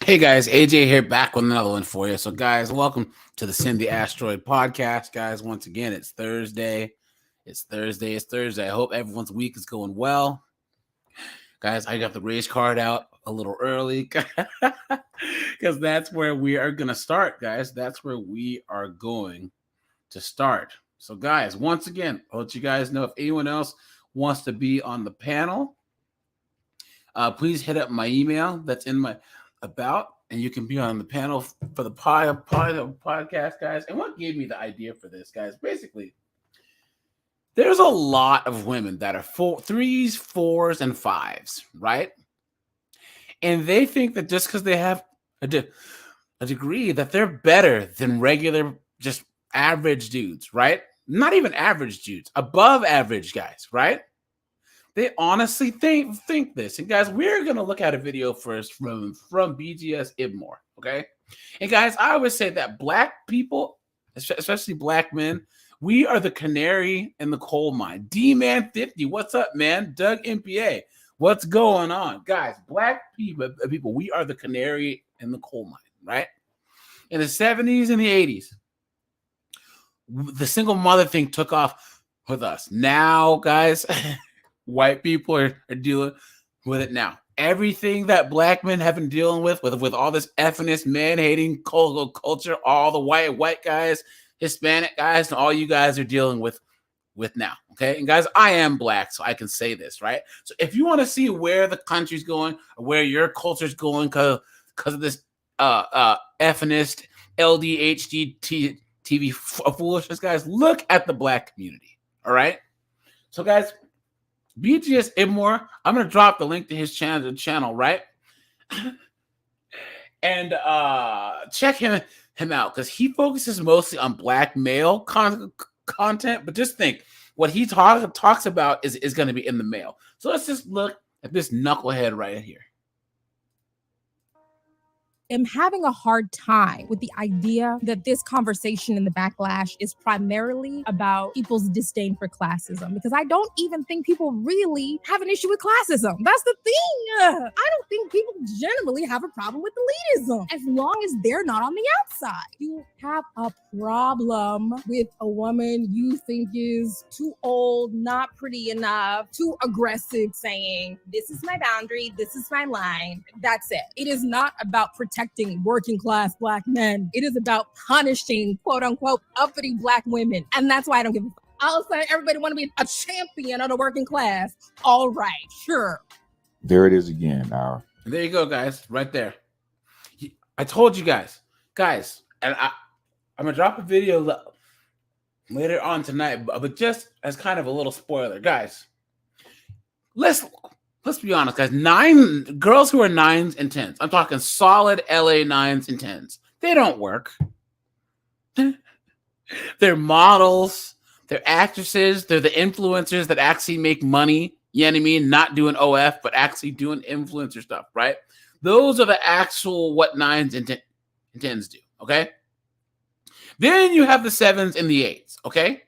Hey guys, AJ here back with another one for you. So guys, welcome to the Send the Asteroid podcast. Guys, once again, it's Thursday. It's Thursday. I hope everyone's week is going well. Guys, I got the race card out a little early because that's where we are going to start, guys. That's where we are going to start. So guys, once again, I'll let you guys know if anyone else wants to be on the panel, please hit up my email that's in my about, and you can be on the panel for the podcast, guys. And what gave me the idea for this, guys? Basically, there's a lot of women that are threes, fours, and fives, right? And they think that just because they have a degree, that they're better than regular, just average dudes, right? Not even average dudes, above average guys, right? They honestly think this. And guys, we're going to look at a video first from BGS Ibmore, okay? And guys, I always say that black people, especially black men, we are the canary in the coal mine. D-Man 50, what's up, man? Doug MPA, what's going on? Guys, black people, we are the canary in the coal mine, right? In the 70s and the 80s, the single mother thing took off with us. Now, guys... white people are dealing with it now. Everything that black men have been dealing with all this ethnicist, man-hating culture, all the white guys, Hispanic guys, and all you guys are dealing with now, okay? And guys, I am black, so I can say this, right? So if you want to see where the country's going, or where your culture's going because of this ethnicist, LDHD TV foolishness, guys, look at the black community, all right? So guys, BGS Ibmore, I'm gonna drop the link to his channel, right? And check him out because he focuses mostly on black male content. But just think, what he talks about is going to be in the male. So let's just look at this knucklehead right here. Am having a hard time with the idea that this conversation and the backlash is primarily about people's disdain for classism, because I don't even think people really have an issue with classism. That's the thing. I don't think people generally have a problem with elitism as long as they're not on the outside. You have a problem with a woman you think is too old, not pretty enough, too aggressive, saying, this is my boundary, this is my line. That's it. It is not about protecting working class black men. It is about punishing quote unquote uppity black women. And that's why I don't give a fuck. All of a sudden, everybody want to be a champion of the working class. All right, sure. There it is again. There you go, guys. Right there. I told you guys, and I'm going to drop a video later on tonight, but just as kind of a little spoiler, guys, let's be honest, guys. Girls who are 9s and 10s. I'm talking solid LA 9s and 10s. They don't work. They're models. They're actresses. They're the influencers that actually make money. You know what I mean? Not doing OF, but actually doing influencer stuff, right? Those are the actual what 9s and 10s do, okay? Then you have the 7s and the 8s, okay?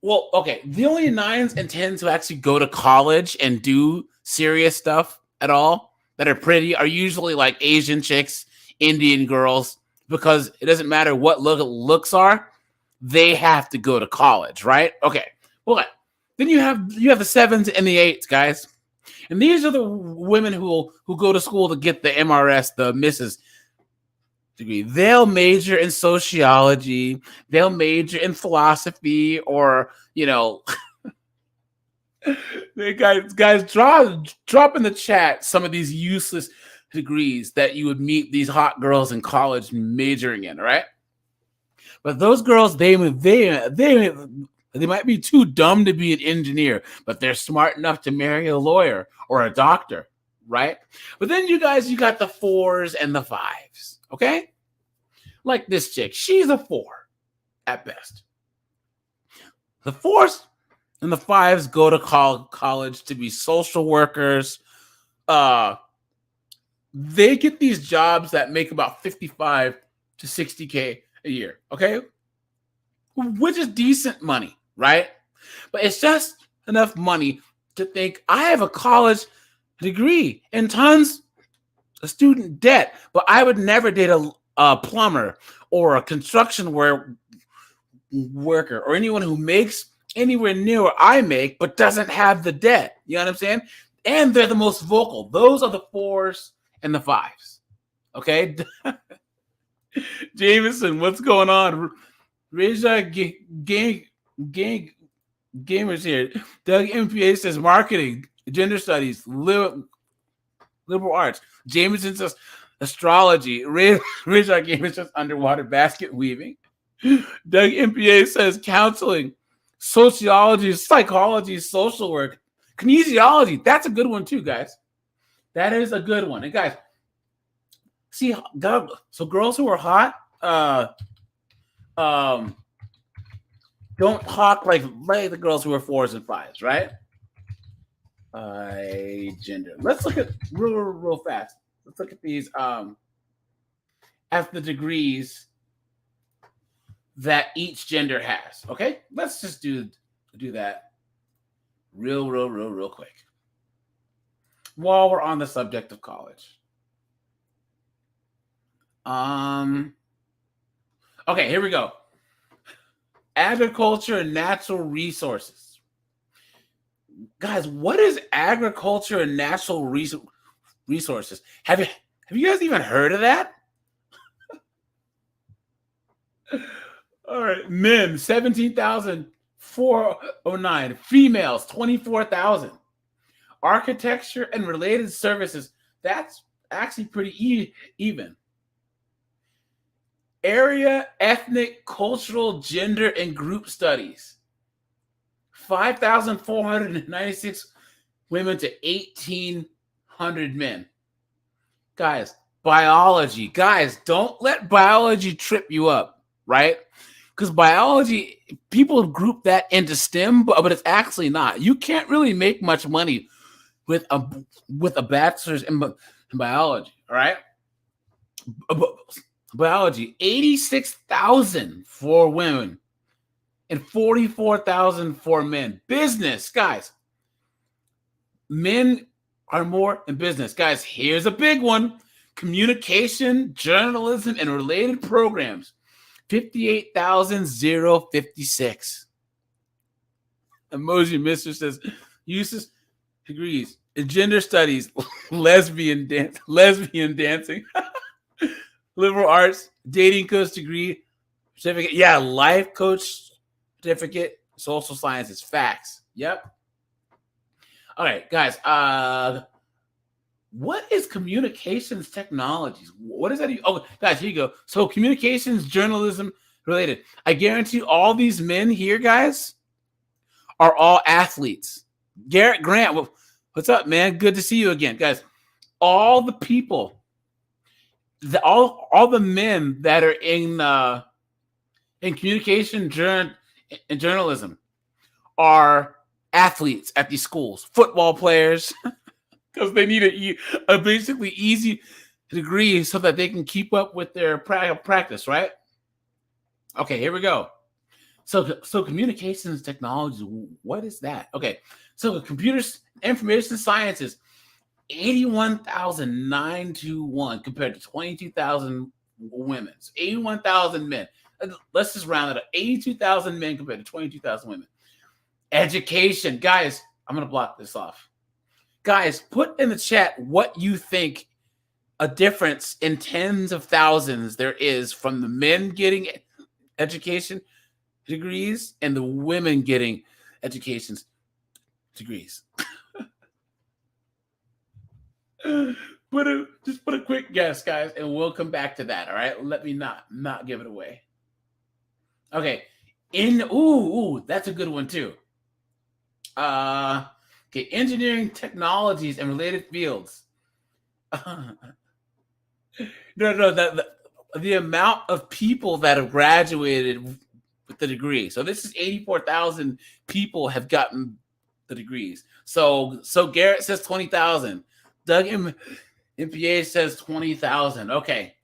Well, okay, the only 9s and 10s who actually go to college and do serious stuff at all that are pretty are usually like Asian chicks, Indian girls, because it doesn't matter what looks are, they have to go to college, right? Okay, well, then you have the 7s and the 8s, guys. And these are the women who go to school to get the MRS, the Mrs. degree. They'll major in sociology, they'll major in philosophy, or guys drop in the chat some of these useless degrees that you would meet these hot girls in college majoring in, right? But those girls, they might be too dumb to be an engineer, but they're smart enough to marry a lawyer or a doctor, right? But then you got the 4s and the 5s. Okay? Like this chick. She's a 4 at best. The 4s and the 5s go to college to be social workers. They get these jobs that make about 55 to 60K a year. Okay? Which is decent money, right? But it's just enough money to think I have a college degree and tons student debt, but I would never date a plumber or a construction worker or anyone who makes anywhere near what I make but doesn't have the debt. You know what I'm saying? And they're the most vocal. Those are the 4s and the 5s. Okay? Jameson, what's going on? Reja Gamers here. Doug MPA says marketing, gender studies, liberal arts. Jameson says astrology. Reja Gamers says underwater basket weaving. Doug MPA says counseling, sociology, psychology, social work, kinesiology. That's a good one too, guys. That is a good one. And guys, see, so girls who are hot, don't talk like the girls who are 4s and 5s, right? Gender. Let's look at real fast. Let's look at these at the degrees that each gender has. Okay, let's just do that real quick while we're on the subject of college. Okay, here we go. Agriculture and natural resources. Guys, what is agriculture and natural resources? Have you guys even heard of that? All right, men 17,409, females 24,000. Architecture and related services, that's actually pretty even. Area, ethnic, cultural, gender, and group studies. 5,496 women to 1,800 men. Guys, biology. Guys, don't let biology trip you up, right? Because biology, people group that into STEM, but it's actually not. You can't really make much money with a bachelor's in biology, all right? Biology, 86,000 for women and 44,000 for men. Business, guys. Men are more in business. Guys, here's a big one. Communication, journalism, and related programs. 58,056. Emoji Mister says, uses degrees in gender studies, lesbian dancing. Liberal arts, dating coach degree, certificate. Yeah, life coach certificate, social sciences, facts. Yep. All right, guys. What is communications technologies? What is that? Oh, guys, here you go. So communications, journalism related. I guarantee all these men here, guys, are all athletes. Garrett Grant, what's up, man? Good to see you again, guys. All the people. All the men that are in communication and journalism are athletes at these schools, football players, because they need a basically easy degree so that they can keep up with their practice, right? Okay, here we go. So communications technology, what is that? Okay, so computers, information sciences. 81,921 compared to 22,000 women. So 81,000 men. Let's just round it up. 82,000 men compared to 22,000 women. Education. Guys, I'm going to block this off. Guys, put in the chat what you think a difference in tens of thousands there is from the men getting education degrees and the women getting education degrees. Just put a quick guess, guys, and we'll come back to that. All right, let me not give it away. Okay, that's a good one too. Okay, engineering technologies and related fields. The amount of people that have graduated with the degree. So this is 84,000 people have gotten the degrees. So Garrett says 20,000. Doug MPA says 20,000. Okay.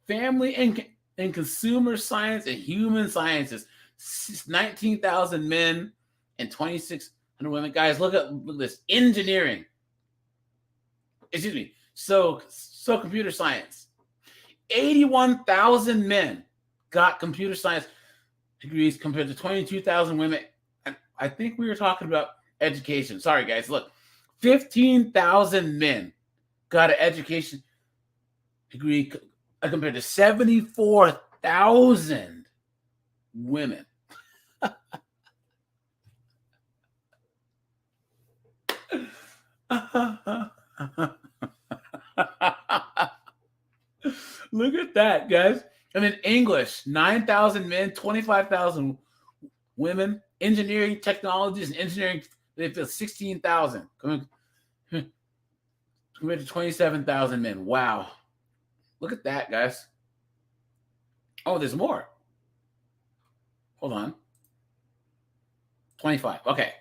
Family and consumer science and human sciences. 19,000 men and 2,600 women. Guys, look at this. Engineering. Excuse me. So computer science. 81,000 men got computer science degrees compared to 22,000 women. And I think we were talking about education. Sorry, guys. Look, 15,000 men got an education degree compared to 74,000 women. Look at that, guys. And then English, 9,000 men, 25,000 women. Engineering, technologies, and engineering, they feel 16,000 compared to 27,000 men. Wow. Look at that, guys. Oh, there's more. Hold on. 25. Okay.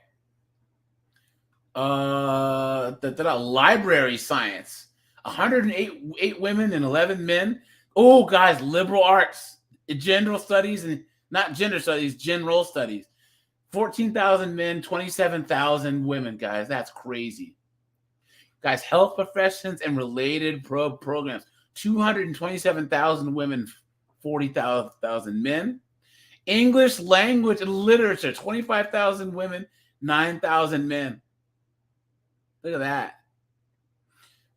The library science. 108 women and 11 men. Oh, guys, liberal arts, general studies, and not gender studies, general studies. 14,000 men, 27,000 women, guys. That's crazy. Guys, health professions and related programs. 227,000 women, 40,000 men. English language and literature, 25,000 women, 9,000 men. Look at that.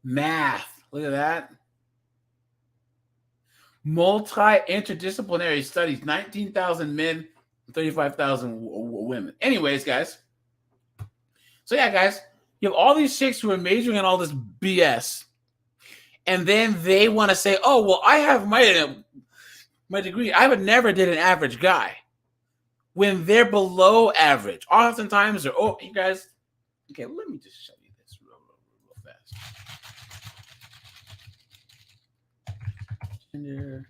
Math, look at that. Multi-interdisciplinary studies, 19,000 men, 35,000 women. Anyways, guys. So yeah, guys, you have all these chicks who are majoring in all this BS. And then they want to say, oh, well, I have my degree. I would never date an average guy. When they're below average. Oftentimes they're, oh, you guys. Okay, let me just show you this real fast. Gender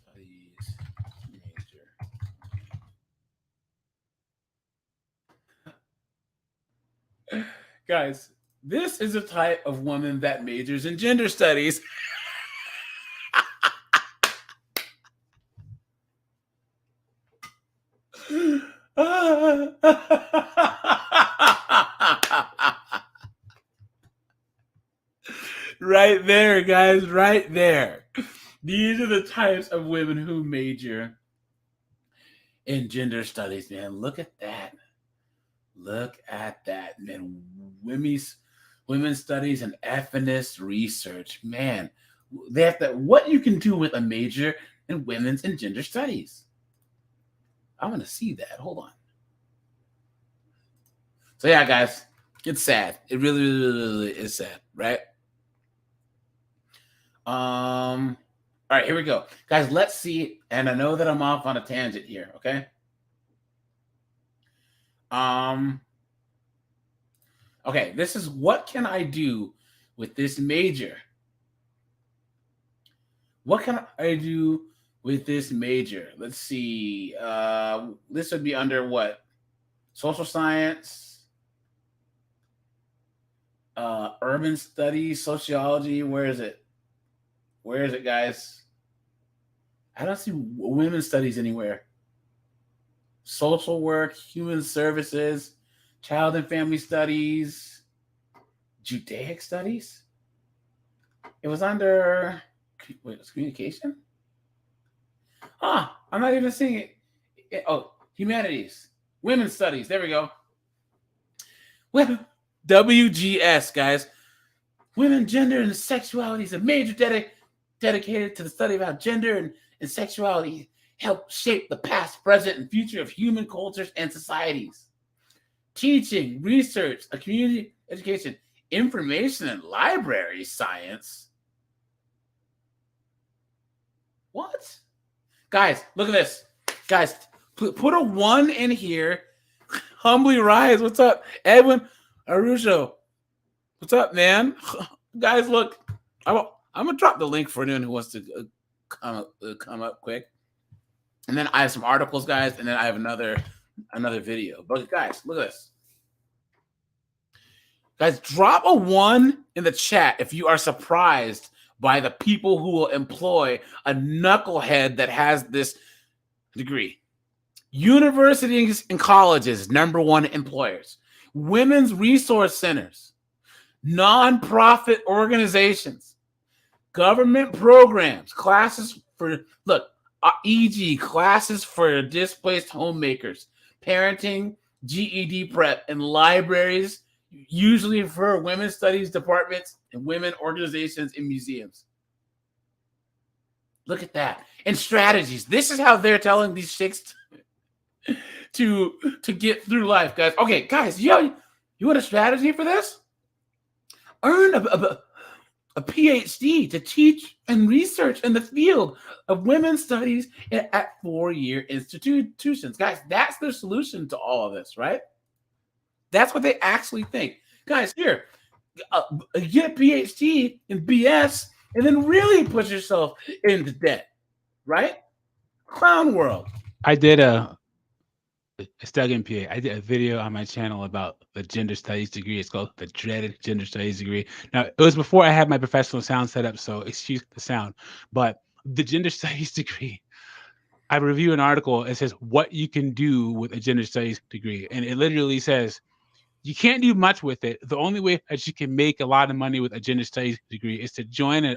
studies major. Guys, this is a type of woman that majors in gender studies. Right there, guys, right there. These are the types of women who major in gender studies, man. Look at that. Look at that, man. Women's studies and ethnicity research, man. They have to, what you can do with a major in women's and gender studies. I want to see that. Hold on. So yeah, guys, it's sad. It really, really, really is sad, right? All right, here we go. Guys, let's see. And I know that I'm off on a tangent here, okay? Okay, this is what can I do with this major? What can I do with this major? Let's see. This would be under what? Social science, urban studies, sociology. Where is it? Where is it, guys? I don't see women's studies anywhere. Social work, human services, child and family studies, Judaic studies. It was under, wait, it's communication? I'm not even seeing it. Oh, humanities, women's studies. There we go. WGS, guys. Women, gender, and sexuality is a major dedicated to the study of how gender and sexuality help shape the past, present, and future of human cultures and societies. Teaching, research, a community education, information, and library science. What? Guys, look at this. Guys, put a 1 in here. Humbly rise. What's up? Edwin Arujo. What's up, man? Guys, look. I'm going to drop the link for anyone who wants to come up quick. And then I have some articles, guys, and then I have another video. But guys, look at this. Guys, drop a 1 in the chat if you are surprised by the people who will employ a knucklehead that has this degree. Universities and colleges, #1 employers. Women's resource centers, nonprofit organizations, government programs, classes for, e.g., classes for displaced homemakers, parenting, GED prep, and libraries, usually for women's studies departments and women organizations and museums. Look at that. And strategies. This is how they're telling these chicks to get through life, guys. Okay, guys, you want a strategy for this? Earn a PhD to teach and research in the field of women's studies at 4-year institutions. Guys, that's their solution to all of this, right? That's what they actually think. Guys, here, get a PhD in BS and then really put yourself into debt, right? Clown world. I did a Doug MPA. I did a video on my channel about the gender studies degree. It's called the dreaded gender studies degree. Now, it was before I had my professional sound set up, so excuse the sound. But the gender studies degree, I review an article. It says what you can do with a gender studies degree. And it literally says, you can't do much with it. The only way that you can make a lot of money with a gender studies degree is to join an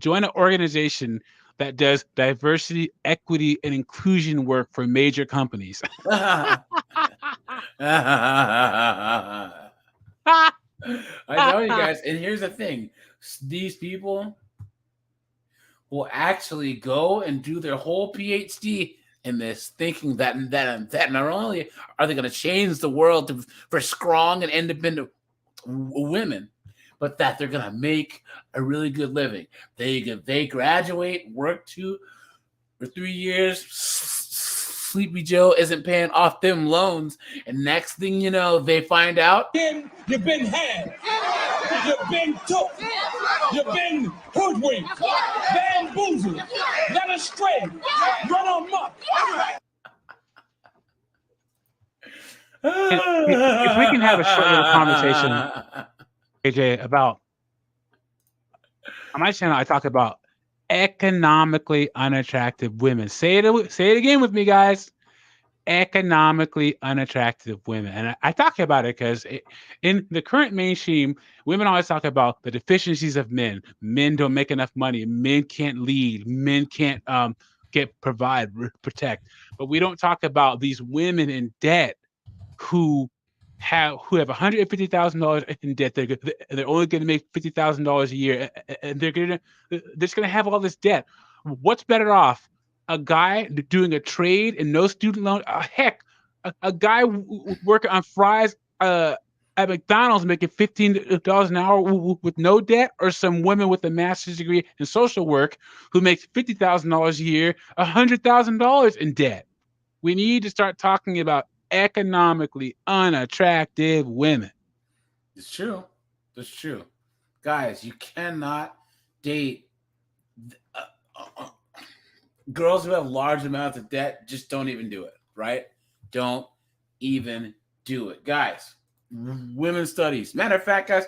organization that does diversity, equity, and inclusion work for major companies. I know you guys. And here's the thing. These people will actually go and do their whole PhD in this, thinking that not only are they going to change the world for strong and independent women, but that they're going to make a really good living. They graduate, work 2 or 3 years, Sleepy Joe isn't paying off them loans, and next thing you know, they find out you've been had, you've been took, you've been hoodwinked, bamboozled, led astray, run amok. If we can have a short little conversation, AJ, about on my channel, I talk about economically unattractive women. Say it again with me, guys. Economically unattractive women. And I talk about it because in the current mainstream, women always talk about the deficiencies of men. Men don't make enough money. Men can't lead. Men can't provide, protect. But we don't talk about these women in debt who have $150,000 in debt. They're only going to make $50,000 a year, and they're just going to have all this debt. What's better off? A guy doing a trade and no student loan? Heck, a guy working on fries at McDonald's making $15 an hour with no debt, or some women with a master's degree in social work who makes $50,000 a year, $100,000 in debt. We need to start talking about economically unattractive women. It's true. It's true. Guys, you cannot date girls who have large amounts of debt. Just don't even do it, right? Don't even do it. Guys, women's studies. Matter of fact, guys,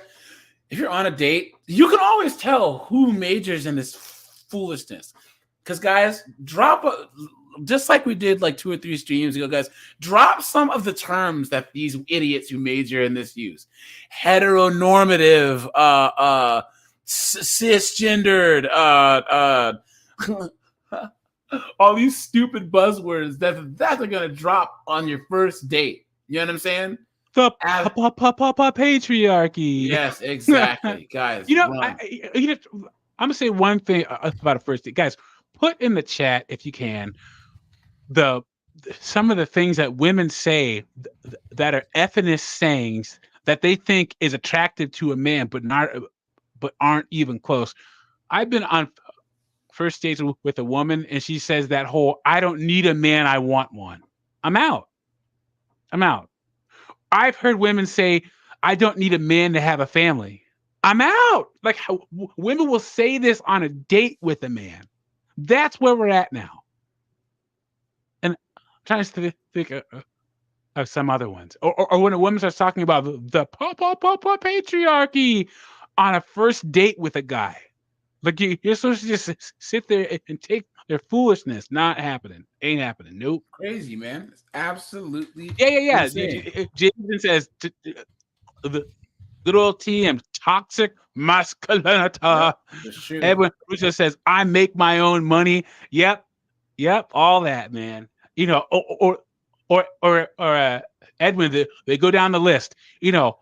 if you're on a date, you can always tell who majors in this foolishness. Because, guys, just like we did like 2 or 3 streams ago, guys, drop some of the terms that these idiots who major in this use. Heteronormative, cisgendered, all these stupid buzzwords that they're going to drop on your first date. You know what I'm saying? The patriarchy. Yes, exactly, guys. I'm going to say one thing about a first date. Guys, put in the chat, if you can, some of the things that women say that are ethnicist sayings that they think is attractive to a man, but aren't even close. I've been on first dates with a woman, and she says that whole "I don't need a man, I want one." I'm out. I've heard women say, "I don't need a man to have a family." I'm out. Like, women will say this on a date with a man. That's where we're at now. And I'm trying to think of some other ones. Or when a woman starts talking about the patriarchy on a first date with a guy. Like, you're supposed to just sit there and take their foolishness. Not happening. Ain't happening. Nope. Crazy, man. It's absolutely Yeah. insane. Jason says, the good old TM, toxic masculinity. That's true. Edwin Russo says, I make my own money. Yep, all that, man. You know, or Edwin, they go down the list. You know,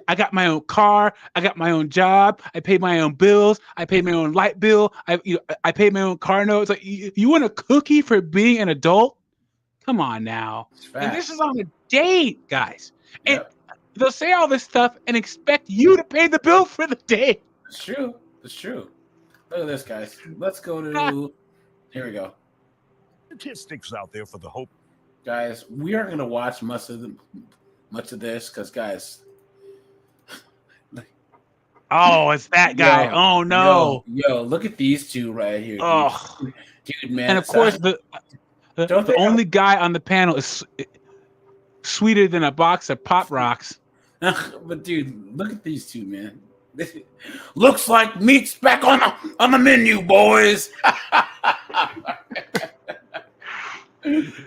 I got my own car, I got my own job, I pay my own bills, I pay my own light bill, I pay my own car notes. Like, you want a cookie for being an adult? Come on now. And this is on a date, guys. And they'll say all this stuff and expect you to pay the bill for the date. It's true. It's true. Look at this, guys. Let's go to. Here we go. Statistics out there for the hope. Guys, we aren't going to watch much of this because, guys. Oh, it's that guy. Yo, oh no. Yo, look at these two right here. Oh, dude, man. And of course, the only guy on the panel is sweeter than a box of Pop Rocks. But dude, look at these two, man. Looks like meat's back on the menu, boys.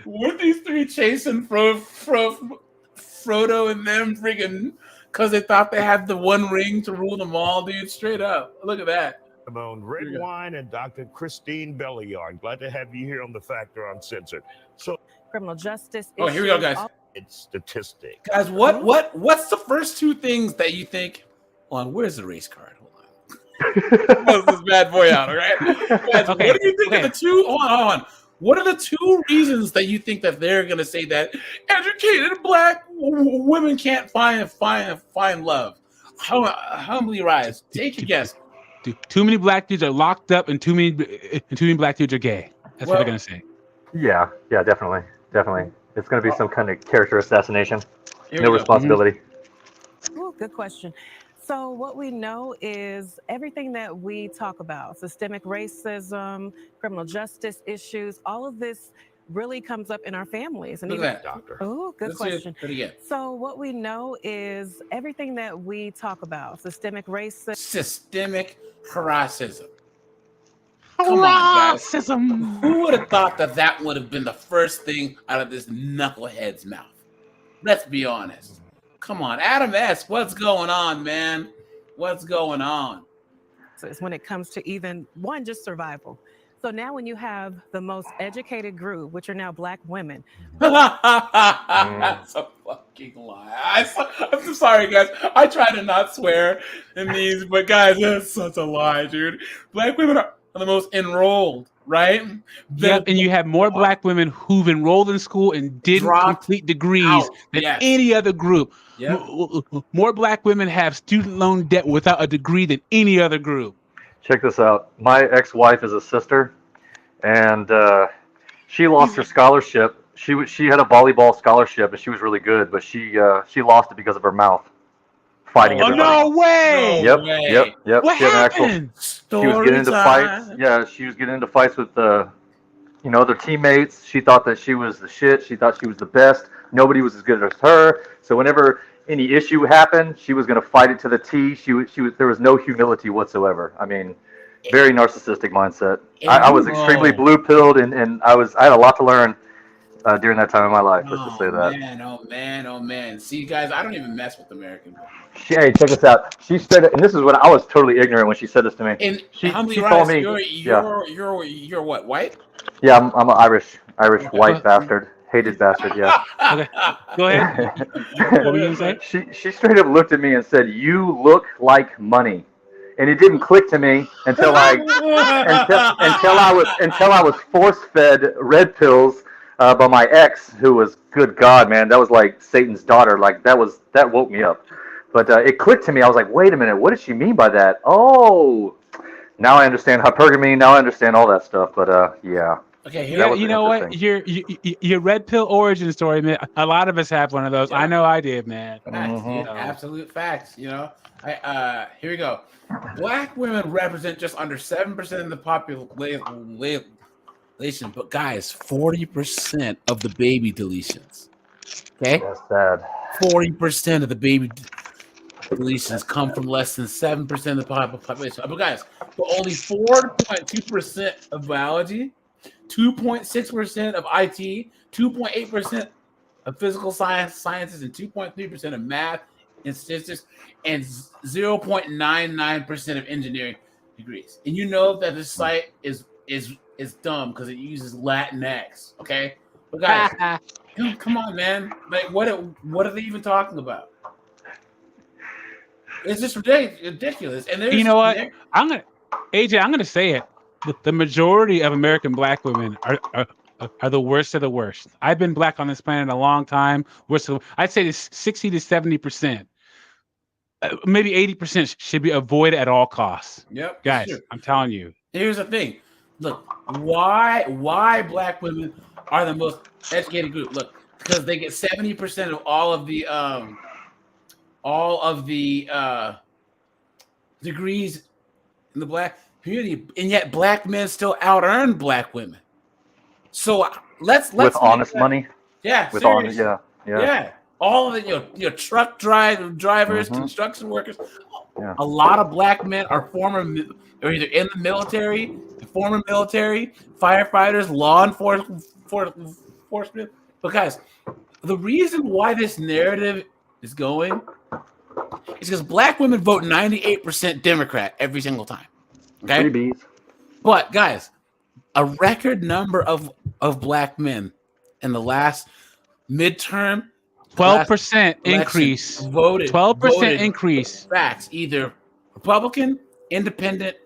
Weren't these three chasing Frodo and them freaking because they thought they had the one ring to rule them all, dude? Straight up. Look at that. Red Wine and Dr. Christine Belliard. Glad to have you here on the Factor Uncensored. So, criminal justice. Oh, here we go, guys. It's statistics. Guys, what's the first two things that you think? Hold on, where's the race card? Hold on. Close this bad boy out, all right? Guys, what do you think of the two? Hold on. What are the two reasons that you think that they're gonna say that educated black women can't find love? Humbly rise. Take a guess. Too many black dudes are locked up, and too many black dudes are gay. That's what they're gonna say. Yeah, definitely. It's gonna be some kind of character assassination. No responsibility. Ooh, good question. So what we know is everything that we talk about, systemic racism, criminal justice issues, all of this really comes up in our families. And Look at that, doctor. Oh, good question. Again. So what we know is everything that we talk about, systemic racism. Systemic racism. Come on, guys. Who would have thought that would have been the first thing out of this knucklehead's mouth? Let's be honest. Come on, Adam S., what's going on, man? What's going on? So it's when it comes to even, one, just survival. So now when you have the most educated group, which are now black women. That's a fucking lie. I'm sorry, guys. I try to not swear in these, but guys, that's such a lie, dude. Black women are the most enrolled, right? Yep, and you have more black women who've enrolled in school and didn't complete degrees than any other group. Yep. More black women have student loan debt without a degree than any other group. Check this out. My ex-wife is a sister, and she lost her scholarship. She had a volleyball scholarship, and she was really good, but she lost it because of her mouth. Fighting everybody. No way! Yep. What happened? She was getting into fights. Yeah, she was getting into fights with other teammates. She thought that she was the shit. She thought she was the best. Nobody was as good as her. So whenever any issue happened, she was going to fight it to the T. There was no humility whatsoever. I mean, very narcissistic mindset. I was extremely blue-pilled, and I had a lot to learn during that time of my life. Let's just say that. Oh man. See, guys, I don't even mess with American women. Hey, check this out. She said it, and this is when I was totally ignorant when she said this to me. And she told me, you're what, white? Yeah, I'm an Irish white bastard, hated bastard. Yeah. Okay, go ahead. What were you gonna say? She straight up looked at me and said, "You look like money," and it didn't click to me until I was force-fed red pills by my ex, who was, good God, man, that was like Satan's daughter. Like that woke me up. But it clicked to me. I was like, wait a minute, what did she mean by that? Oh, now I understand hypergamy. Now I understand all that stuff. But yeah. Okay, you know what? Your red pill origin story, man. A lot of us have one of those. Yeah. I know I did, man. Facts, absolute facts. You know, here we go. Black women represent just under 7% of the population, but guys, 40% of the baby deletions. Okay, that's sad. 40% of the baby deletions come from less than 7% of the population. But guys, but only 4.2% of biology, 2.6% of IT, 2.8% of physical sciences, and 2.3% of math It's just and 0.99% of engineering degrees. And you know that this site is dumb because it uses Latinx. Okay, but guys, come on, man. Like, what are they even talking about? It's just ridiculous. And there's, you know what? I'm gonna say it. The majority of American black women are the worst of the worst. I've been black on this planet a long time. I'd say this 60 to 70%, maybe 80% should be avoided at all costs. Yep, guys, I'm telling you. Here's the thing. Look, why black women are the most educated group? Look, because they get 70% of all of the degrees in the black community, and yet black men still out earn black women. So let's with honest money. Yeah, with seriously. honest, yeah. All of the truck drivers, construction workers. Yeah. A lot of black men are or either in the military, former military, firefighters, law enforcement. But guys, the reason why this narrative is going is because black women vote 98% Democrat every single time. Okay. Freebies. But guys, a record number of black men in the last midterm 12% increase. Voted 12% increase. Facts, either Republican, Independent,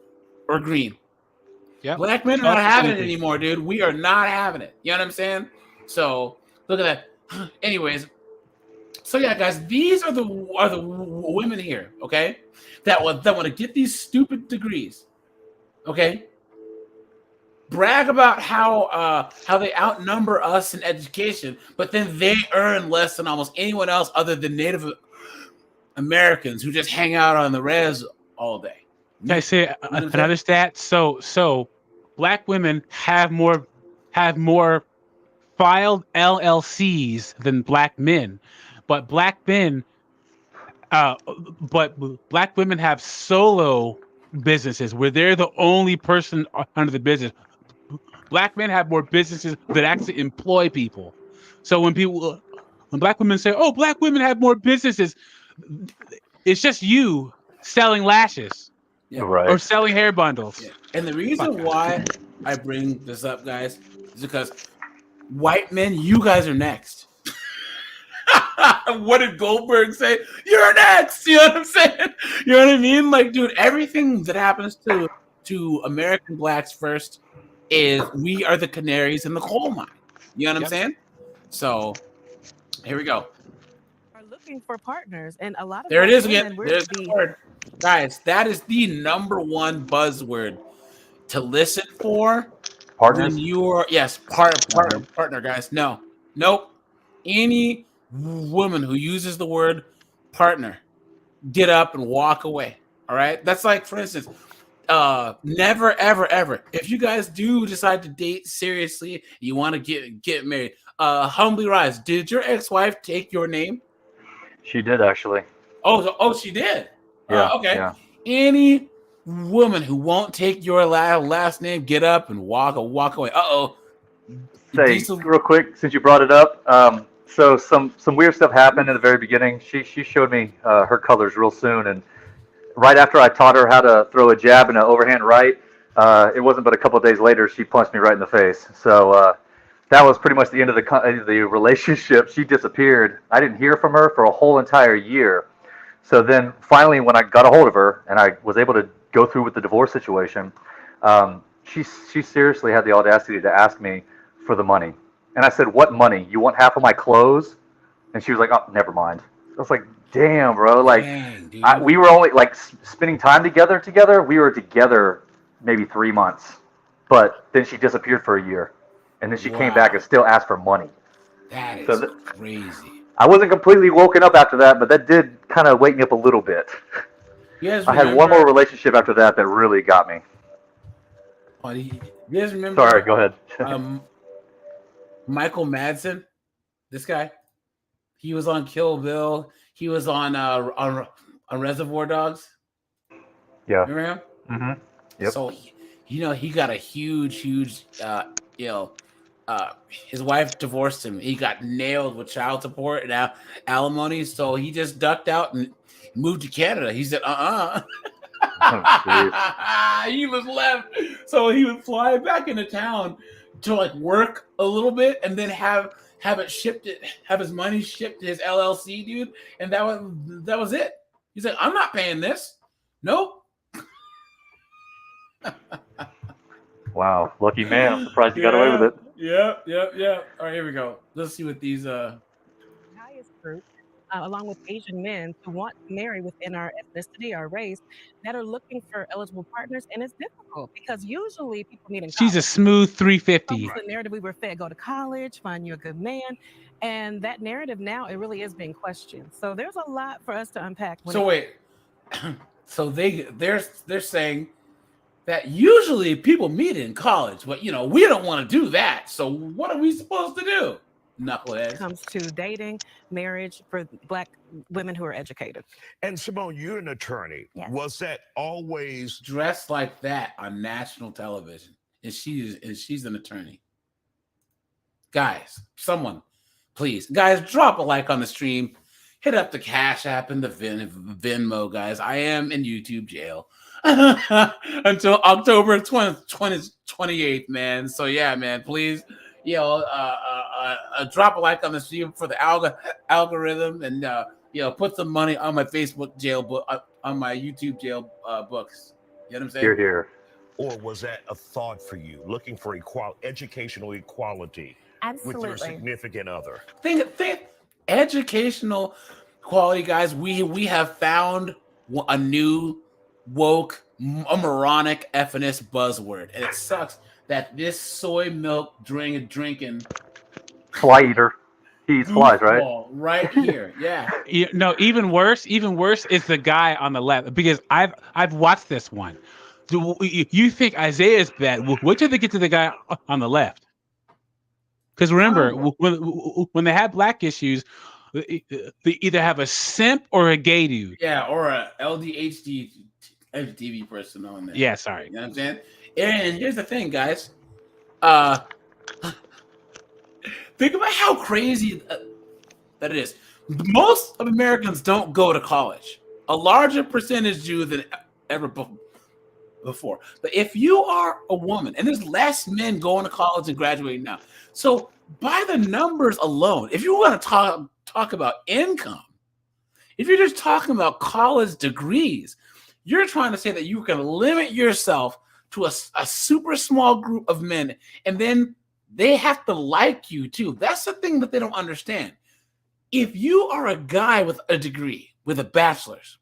or Green. Yeah. Black men are not having it anymore, dude. We are not having it. You know what I'm saying? So look at that. Anyways, so yeah, guys, these are the women here, okay, that want to get these stupid degrees, okay. Brag about how they outnumber us in education, but then they earn less than almost anyone else other than Native Americans who just hang out on the res all day. Can I say another stat? So black women have more filed LLCs than black men, but black women have solo businesses where they're the only person under the business. Black men have more businesses that actually employ people. So when black women say, "Oh, black women have more businesses," it's just you selling lashes, or selling hair bundles. Yeah. And the reason why I bring this up, guys, is because white men, you guys are next. What did Goldberg say? You're next. You know what I'm saying? You know what I mean? Like, dude, everything that happens to American blacks first is we are the canaries in the coal mine. You know what I'm saying? So here we go. Are looking for partners, and a lot of there it is again. Women, There's the word, guys. That is the number one buzzword to listen for. Partners. When you are partner, guys. Nope. Any woman who uses the word partner, get up and walk away. All right. That's like, for instance, never, ever. If you guys do decide to date seriously, you want to get married, humbly rise. Did your ex-wife take your name? She did, actually. Oh, she did. Yeah. Okay. Yeah. Any woman who won't take your last name, get up and walk away. Say real quick, since you brought it up. So some weird stuff happened in the very beginning. She showed me her colors real soon, and right after I taught her how to throw a jab and an overhand right, it wasn't but a couple of days later she punched me right in the face. So that was pretty much the end of the relationship. She disappeared. I didn't hear from her for a whole entire year. So then finally, when I got a hold of her and I was able to go through with the divorce situation, she seriously had the audacity to ask me for the money. And I said, "What money? You want half of my clothes?" And she was like, "Oh, never mind." I was like, "Damn, bro! Like, we were only like spending time together. We were together maybe 3 months, but then she disappeared for a year, and then she came back and still asked for money." That is crazy. I wasn't completely woken up after that, but that did kind of wake me up a little bit. I had one more relationship after that really got me. You guys remember? Sorry, go ahead. Michael Madsen, this guy, he was on Kill Bill. He was on Reservoir Dogs. Yeah. Remember him? Mm-hmm. Yep. So he got a huge his wife divorced him. He got nailed with child support and alimony, so he just ducked out and moved to Canada. He said, he was left, so he would fly back into town to like work a little bit and then have his money shipped to his LLC, dude, and that was it. He's like, I'm not paying this. Nope. Wow, lucky man. I'm surprised you got away with it. Yeah. All right, here we go. Let's see what these highest group, along with Asian men who want to marry within our ethnicity, our race, that are looking for eligible partners, and it's difficult because usually people meet in college. She's a smooth 350. The narrative we were fed: go to college, find you a good man, and that narrative now it really is being questioned. So there's a lot for us to unpack. So they're saying that usually people meet in college, but we don't want to do that. So what are we supposed to do? Knuckleheads. It comes to dating, marriage for Black women who are educated. And Simone, you're an attorney. Yes. Was that always dressed like that on national television? And she's an attorney. Guys, someone, please, guys, drop a like on the stream. Hit up the Cash App and the Venmo, guys. I am in YouTube jail until October 28th, man. So yeah, man, please, drop a like on the stream for the algorithm, and put some money on my Facebook jail book, on my YouTube jail books. You know what I'm saying? Hear, hear. Or was that a thought for you, looking for educational equality with your significant other? Think educational quality, guys. We have found a new woke, moronic ethnicist buzzword, and it sucks that this soy milk drinking fly eater. He eats flies, right? Right here, yeah. Even worse is the guy on the left, because I've watched this one. Do you think Isaiah's bad? Wait till they get to the guy on the left. Because remember, when they have black issues, they either have a simp or a gay dude. Yeah, or a LDHD TV person on there. Yeah, sorry. You know what I'm saying? And here's the thing, guys. Think about how crazy that it is. Most of Americans don't go to college. A larger percentage do than ever before. But if you are a woman, and there's less men going to college and graduating now. So by the numbers alone, if you want to talk about income, if you're just talking about college degrees, you're trying to say that you can limit yourself to a super small group of men, and then they have to like you too. That's the thing that they don't understand. If you are a guy with a degree, with a bachelor's,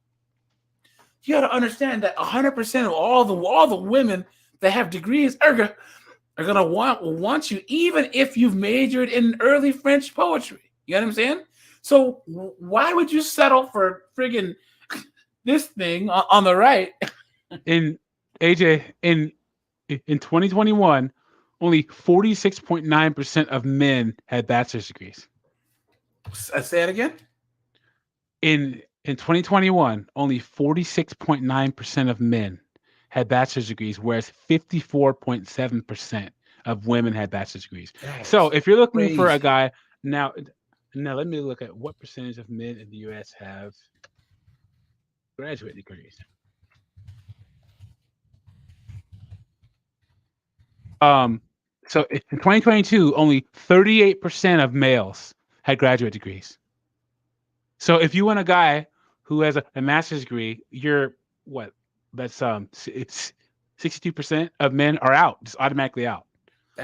you got to understand that 100% of all the women that have degrees are gonna want you, even if you've majored in early French poetry. You know what I'm saying? So why would you settle for friggin' this thing on the right? In AJ, in 2021, only 46.9% of men had bachelor's degrees. Say it again. In 2021, only 46.9% of men had bachelor's degrees, whereas 54.7% of women had bachelor's degrees. So if you're looking for a guy now, let me look at what percentage of men in the U.S. have graduate degrees. So in 2022, only 38% of males had graduate degrees. So if you want a guy who has a master's degree, you're what? That's 62% of men are out, just automatically out.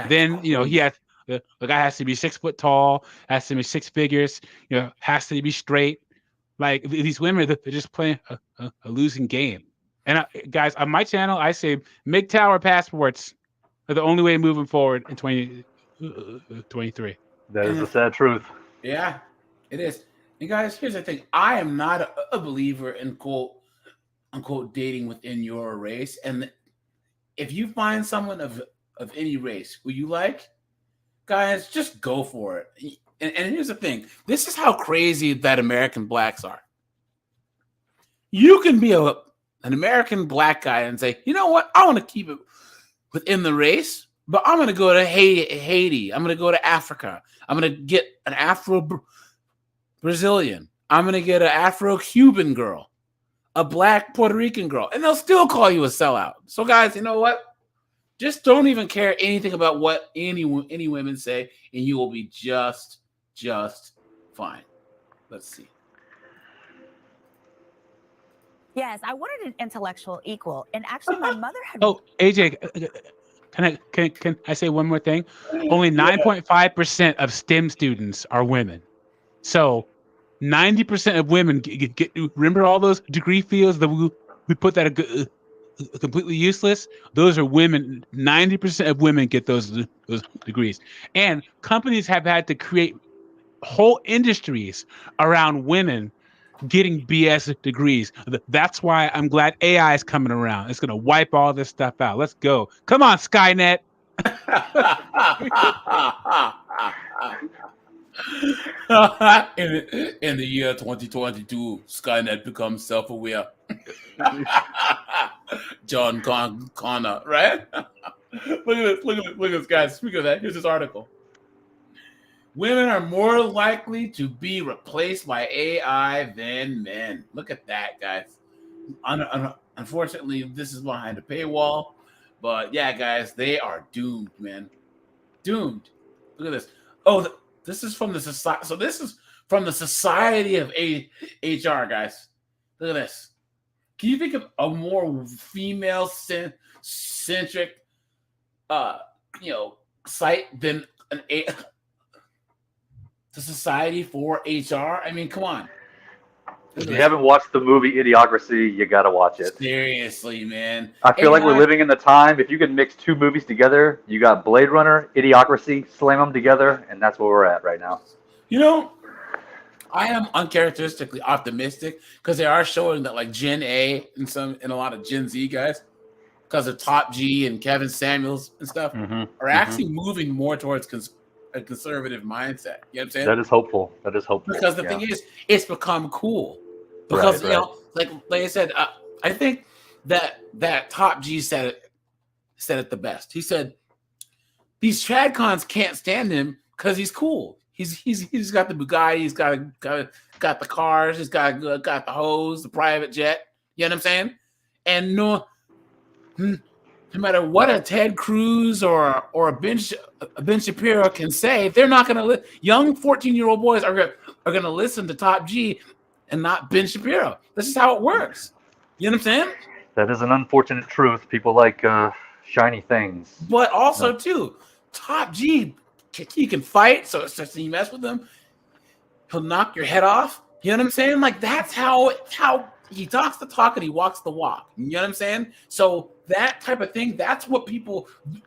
Then he has the guy has to be 6 foot tall, has to be 6 figures, has to be straight. Like these women, they're just playing a losing game. And guys, on my channel, I say MGTOW passports are the only way moving forward in 2023. That is the sad truth. Yeah, it is. And guys, here's the thing. I am not a believer in quote unquote dating within your race. And if you find someone of any race who you like, guys, just go for it. And here's the thing. This is how crazy that American blacks are. You can be an American black guy and say, you know what? I want to keep it within the race, but I'm gonna go to Haiti. I'm gonna go to Africa. I'm gonna get an Afro-Brazilian. I'm gonna get an Afro-Cuban girl, a Black Puerto Rican girl, and they'll still call you a sellout. So, guys, you know what? Just don't even care anything about what any women say, and you will be just fine. Let's see. Yes, I wanted an intellectual equal, and actually, my mother had. Oh, AJ, can I say one more thing? Only 9.5% of STEM students are women. So 90% of women get remember all those degree fields that we put that completely useless? Those are women. 90% of women get those degrees. And companies have had to create whole industries around women getting BS degrees. That's why I'm glad AI is coming around. It's going to wipe all this stuff out. Let's go. Come on, Skynet. in the year 2022, Skynet becomes self-aware. John Connor, right? Look at this, guys. Speaking of that, here's this article. Women are more likely to be replaced by AI than men. Look at that, guys. Unfortunately, this is behind a paywall. But yeah, guys, they are doomed, man. Doomed. Look at this. Oh, this is from the society. So this is from the Society of HR, guys. Look at this. Can you think of a more female-centric, site than the Society for HR? I mean, come on. If you haven't watched the movie Idiocracy, you got to watch it. Seriously, man. I feel like we're living in the time. If you can mix two movies together, you got Blade Runner, Idiocracy, slam them together, and that's where we're at right now. You know, I am uncharacteristically optimistic because they are showing that like Gen A and a lot of Gen Z guys, because of Top G and Kevin Samuels and stuff, are actually moving more towards a conservative mindset. You know what I'm saying? That is hopeful. Because the thing is, it's become cool. Because you know, like I said, I think that Top G said it the best. He said these tradcons can't stand him because he's cool. He's got the Bugatti, he's got the cars, he's got the hose, the private jet. You know what I'm saying? And no matter what a Ted Cruz or a Ben Shapiro can say, they're not going to young 14-year-old boys are going to listen to Top G and not Ben Shapiro. This is how it works. You know what I'm saying? That is an unfortunate truth. People like shiny things. But also, too, Top G, he can fight, so you mess with him, he'll knock your head off. You know what I'm saying? Like, that's how he talks the talk and he walks the walk. You know what I'm saying? So that type of thing, that's what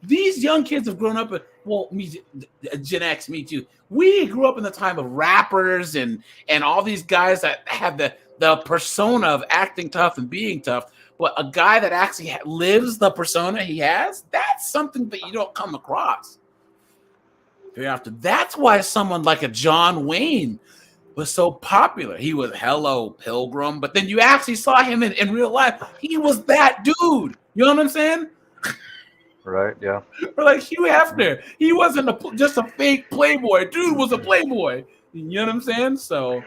these young kids have grown up with. Well, Gen X, me too. We grew up in the time of rappers and all these guys that have the persona of acting tough and being tough. But a guy that actually lives the persona he has, that's something that you don't come across very often. That's why someone like a John Wayne was so popular. He was Hello Pilgrim, but then you actually saw him in real life. He was that dude. You know what I'm saying? Right, yeah. Or like Hugh Hefner. He wasn't just a fake playboy. Dude was a playboy. You know what I'm saying? So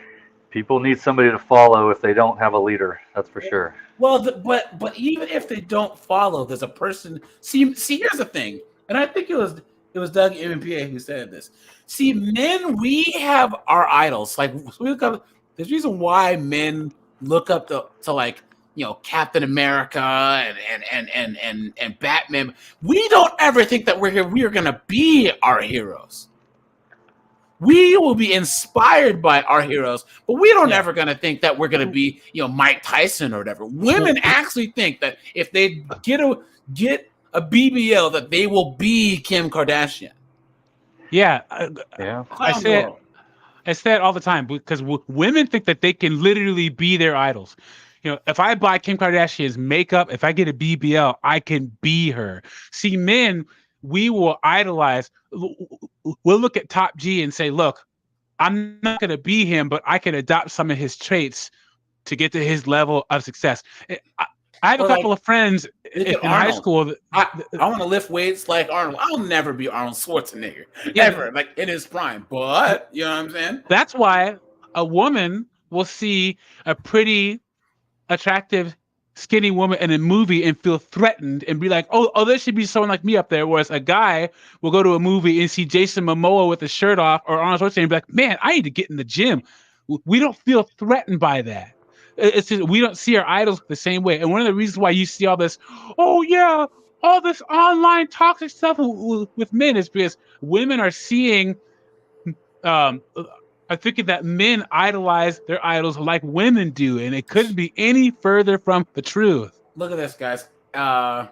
people need somebody to follow if they don't have a leader. That's for sure. Well, but even if they don't follow, there's a person. See, here's the thing, and I think it was Doug MPA who said this. See, men, we have our idols. Like there's reason why men look up to like, you know, Captain America and Batman. We don't ever think that we are gonna be our heroes. We will be inspired by our heroes, but we don't ever gonna think that we're gonna be, you know, Mike Tyson or whatever. Women actually think that if they get a BBL, that they will be Kim Kardashian. Yeah. I say it all the time because women think that they can literally be their idols. You know, if I buy Kim Kardashian's makeup, if I get a BBL, I can be her. See, men, we will idolize. We'll look at Top G and say, look, I'm not going to be him, but I can adopt some of his traits to get to his level of success. I have a Or couple like, of friends look in at high Arnold. school. I want to lift weights like Arnold. I'll never be Arnold Schwarzenegger ever, like in his prime. But you know what I'm saying? That's why a woman will see a pretty, attractive, skinny woman in a movie and feel threatened and be like, oh, there should be someone like me up there. Whereas a guy will go to a movie and see Jason Momoa with his shirt off or Arnold Schwarzenegger and be like, man, I need to get in the gym. We don't feel threatened by that. It's just, we don't see our idols the same way. And one of the reasons why you see all this, oh yeah, all this online toxic stuff with men is because women are seeing, are thinking that men idolize their idols like women do, and it couldn't be any further from the truth. Look at this, guys. A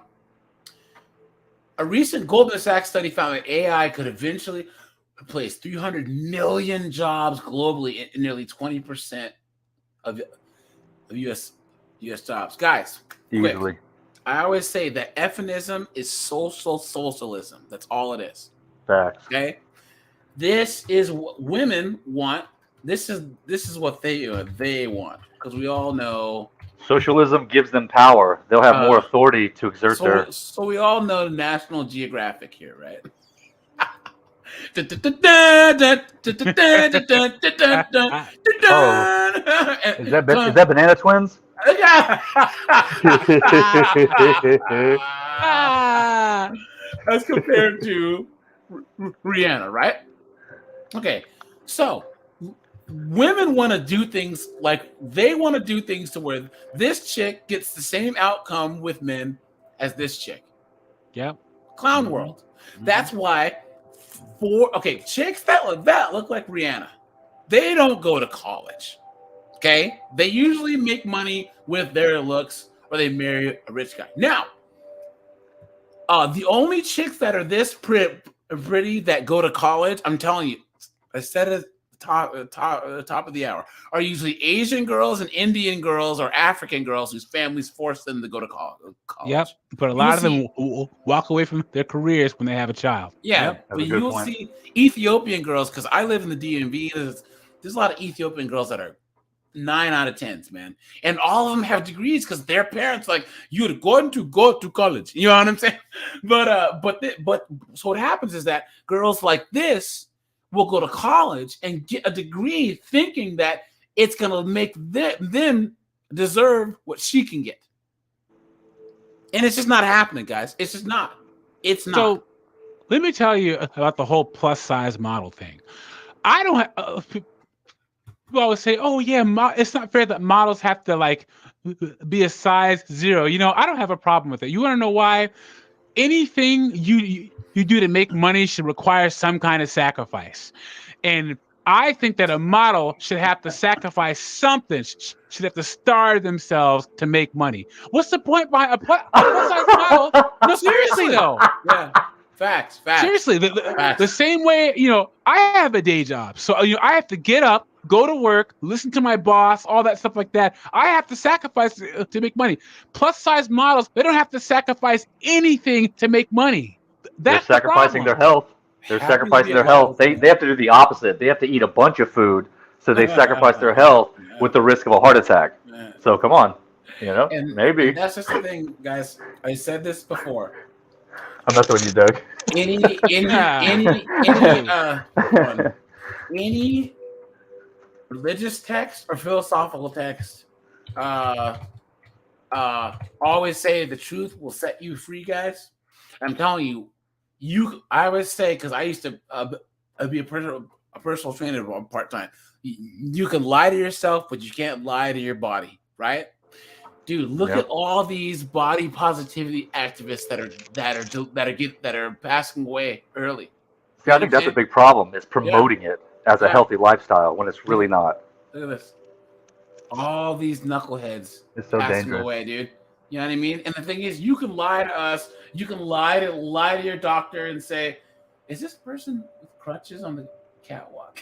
recent Goldman Sachs study found that AI could eventually replace 300 million jobs globally in nearly 20% of U.S. jobs. Guys, quick. Easily. I always say that ephemism is social socialism. That's all it is. Facts. Okay? This is what women want. This is what they want, because we all know Socialism gives them power. They'll have more authority to exert their. So we all know National Geographic here, right? Oh, is that Banana Twins? As compared to Rihanna, right? Okay, so women want to do things like they want to do things to where this chick gets the same outcome with men as this chick. Yep. Clown world. That's why chicks that look like Rihanna, they don't go to college. Okay, they usually make money with their looks, or they marry a rich guy. Now, the only chicks that are this pretty that go to college, I'm telling you, I said it at the top of the hour, are usually Asian girls and Indian girls or African girls whose families force them to go to college. Yep, but a lot of them walk away from their careers when they have a child. Yeah, yep. But you will see Ethiopian girls, because I live in the DMV. There's a lot of Ethiopian girls that are 9 out of 10s, man, and all of them have degrees because their parents like, you're going to go to college. You know what I'm saying? But so what happens is that girls like this will go to college and get a degree thinking that it's going to make them deserve what she can get. And it's just not happening, guys. It's just not. It's not. So let me tell you about the whole plus size model thing. I don't have, people always say, oh yeah, it's not fair that models have to like be a size 0. You know, I don't have a problem with it. You want to know why? Anything you do to make money should require some kind of sacrifice. And I think that a model should have to sacrifice something, should have to starve themselves to make money. What's the point behind a plus-size model? No, seriously though. Yeah. Facts. Seriously, the same way, you know, I have a day job. So, you know, I have to get up, go to work, listen to my boss, all that stuff like that. I have to sacrifice to make money. Plus-size models, they don't have to sacrifice anything to make money. That's They're sacrificing their health. They're sacrificing their health. They have to do the opposite. They have to eat a bunch of food, so they sacrifice their health with the risk of a heart attack. So come on, you know, maybe. And that's just the thing, guys. I said this before. I'm not throwing you, Doug. Any religious text or philosophical text, always say the truth will set you free, guys. I'm telling you, I always say, because I used to be a personal trainer part-time. You can lie to yourself, but you can't lie to your body, right? Dude, look at all these body positivity activists that are passing away early. See, I think that's a big problem. Is promoting it as a healthy lifestyle when it's really not. Look at this. All these knuckleheads it's so passing dangerous. away, dude. You know what I mean? And the thing is, you can lie to us. You can lie to your doctor and say, "Is this person with crutches on the catwalk?"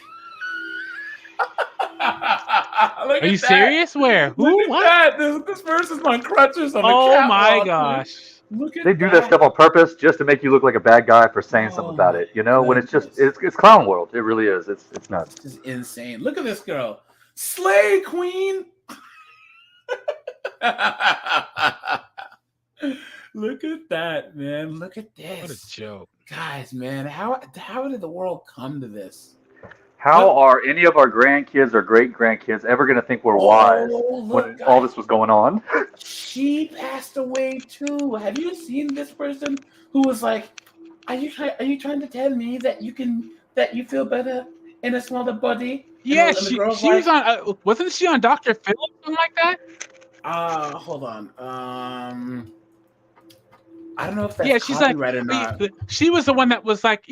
Are you serious? Where? Who? What? This person's on crutches on the catwalk. Oh my gosh! Look at They do that stuff on purpose just to make you look like a bad guy for saying something about it. You know, when it's just it's clown world. It really is. It's nuts. This is insane. Look at this girl, slay queen. Look at that, man. Look at this. What a joke. Guys, man, how did the world come to this? How are any of our grandkids or great grandkids ever going to think we're wise when all this was going on? She passed away too. Have you seen this person who was like, "Are you trying to tell me that you feel better in a smaller body?" Yeah, she was on. Wasn't she on Dr. Phil or something like that? Hold on. I don't know if that's she's like, copyright or not. She was the one that was like,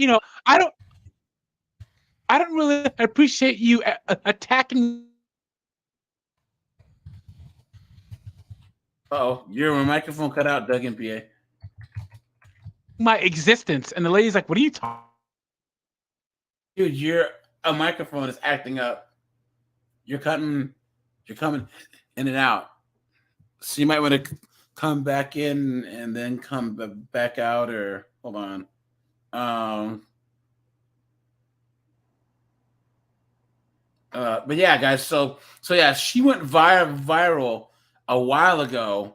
I don't really appreciate you attacking. Oh, your microphone cut out, Doug and PA. My existence, and the lady's like, "What are you talking?" Dude, your microphone is acting up. You're coming in and out. So you might want to come back in and then come back out, or hold on. But yeah, guys. So yeah, she went viral a while ago.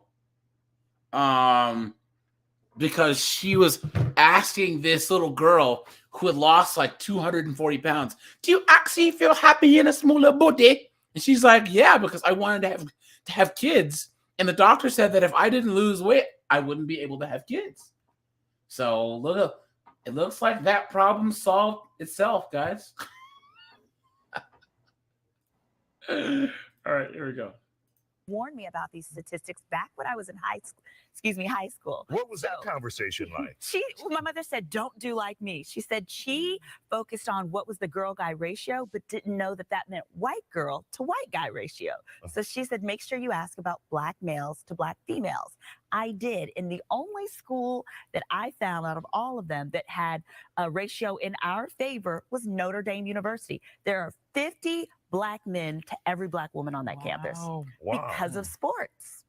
Because she was asking this little girl who had lost like 240 pounds, "Do you actually feel happy in a smaller body?" And she's like, "Yeah, because I wanted to have kids. And the doctor said that if I didn't lose weight, I wouldn't be able to have kids." So look, it looks like that problem solved itself, guys. All right, here we go. Warned me about these statistics back when I was in high school. What was that conversation like? My mother said, "Don't do like me." She said she focused on what was the girl-guy ratio, but didn't know that meant white girl to white guy ratio. So she said, make sure you ask about black males to black females. I did. And the only school that I found out of all of them that had a ratio in our favor was Notre Dame University. There are 50 black men to every black woman on that campus because of sports.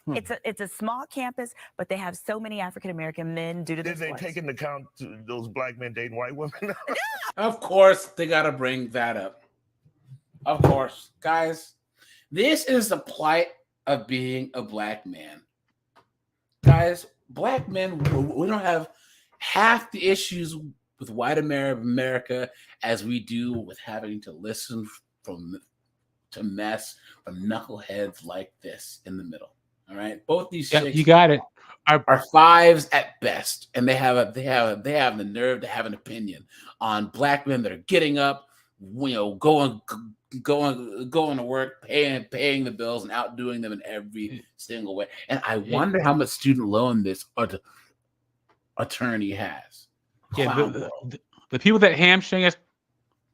It's a small campus, but they have so many African American men due to their sports. Did they take into account those black men dating white women? Of course, they got to bring that up. Of course, guys, this is the plight of being a black man. Guys, black men, we don't have half the issues with white America as we do with having to listen to mess from knuckleheads like this in the middle. All right, both these chicks, you got it, are fives at best, and they have the nerve to have an opinion on black men that are getting up, going to work, paying the bills, and outdoing them in every single way. And I wonder how much student loan this attorney has. Yeah, the people that hamstring us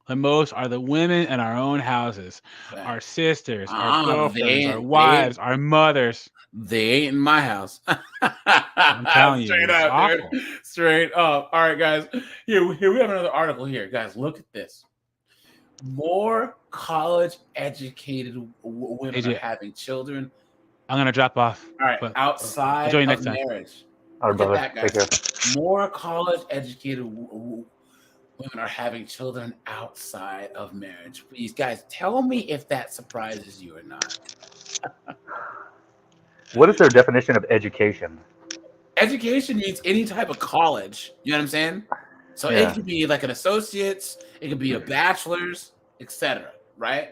the most are the women in our own houses, our sisters, our girlfriends, our wives, our mothers. They ain't in my house. I'm telling you, straight up, dude. Straight up. All right, guys. Here we have another article here, guys. Look at this. More college-educated women are having children. I'm gonna drop off. All right, outside of marriage. Look at that, guys. More college-educated women are having children outside of marriage. Please, guys, tell me if that surprises you or not. What is their definition of education? Education means any type of college. You know what I'm saying? So it could be like an associate's, it could be a bachelor's, etc. Right?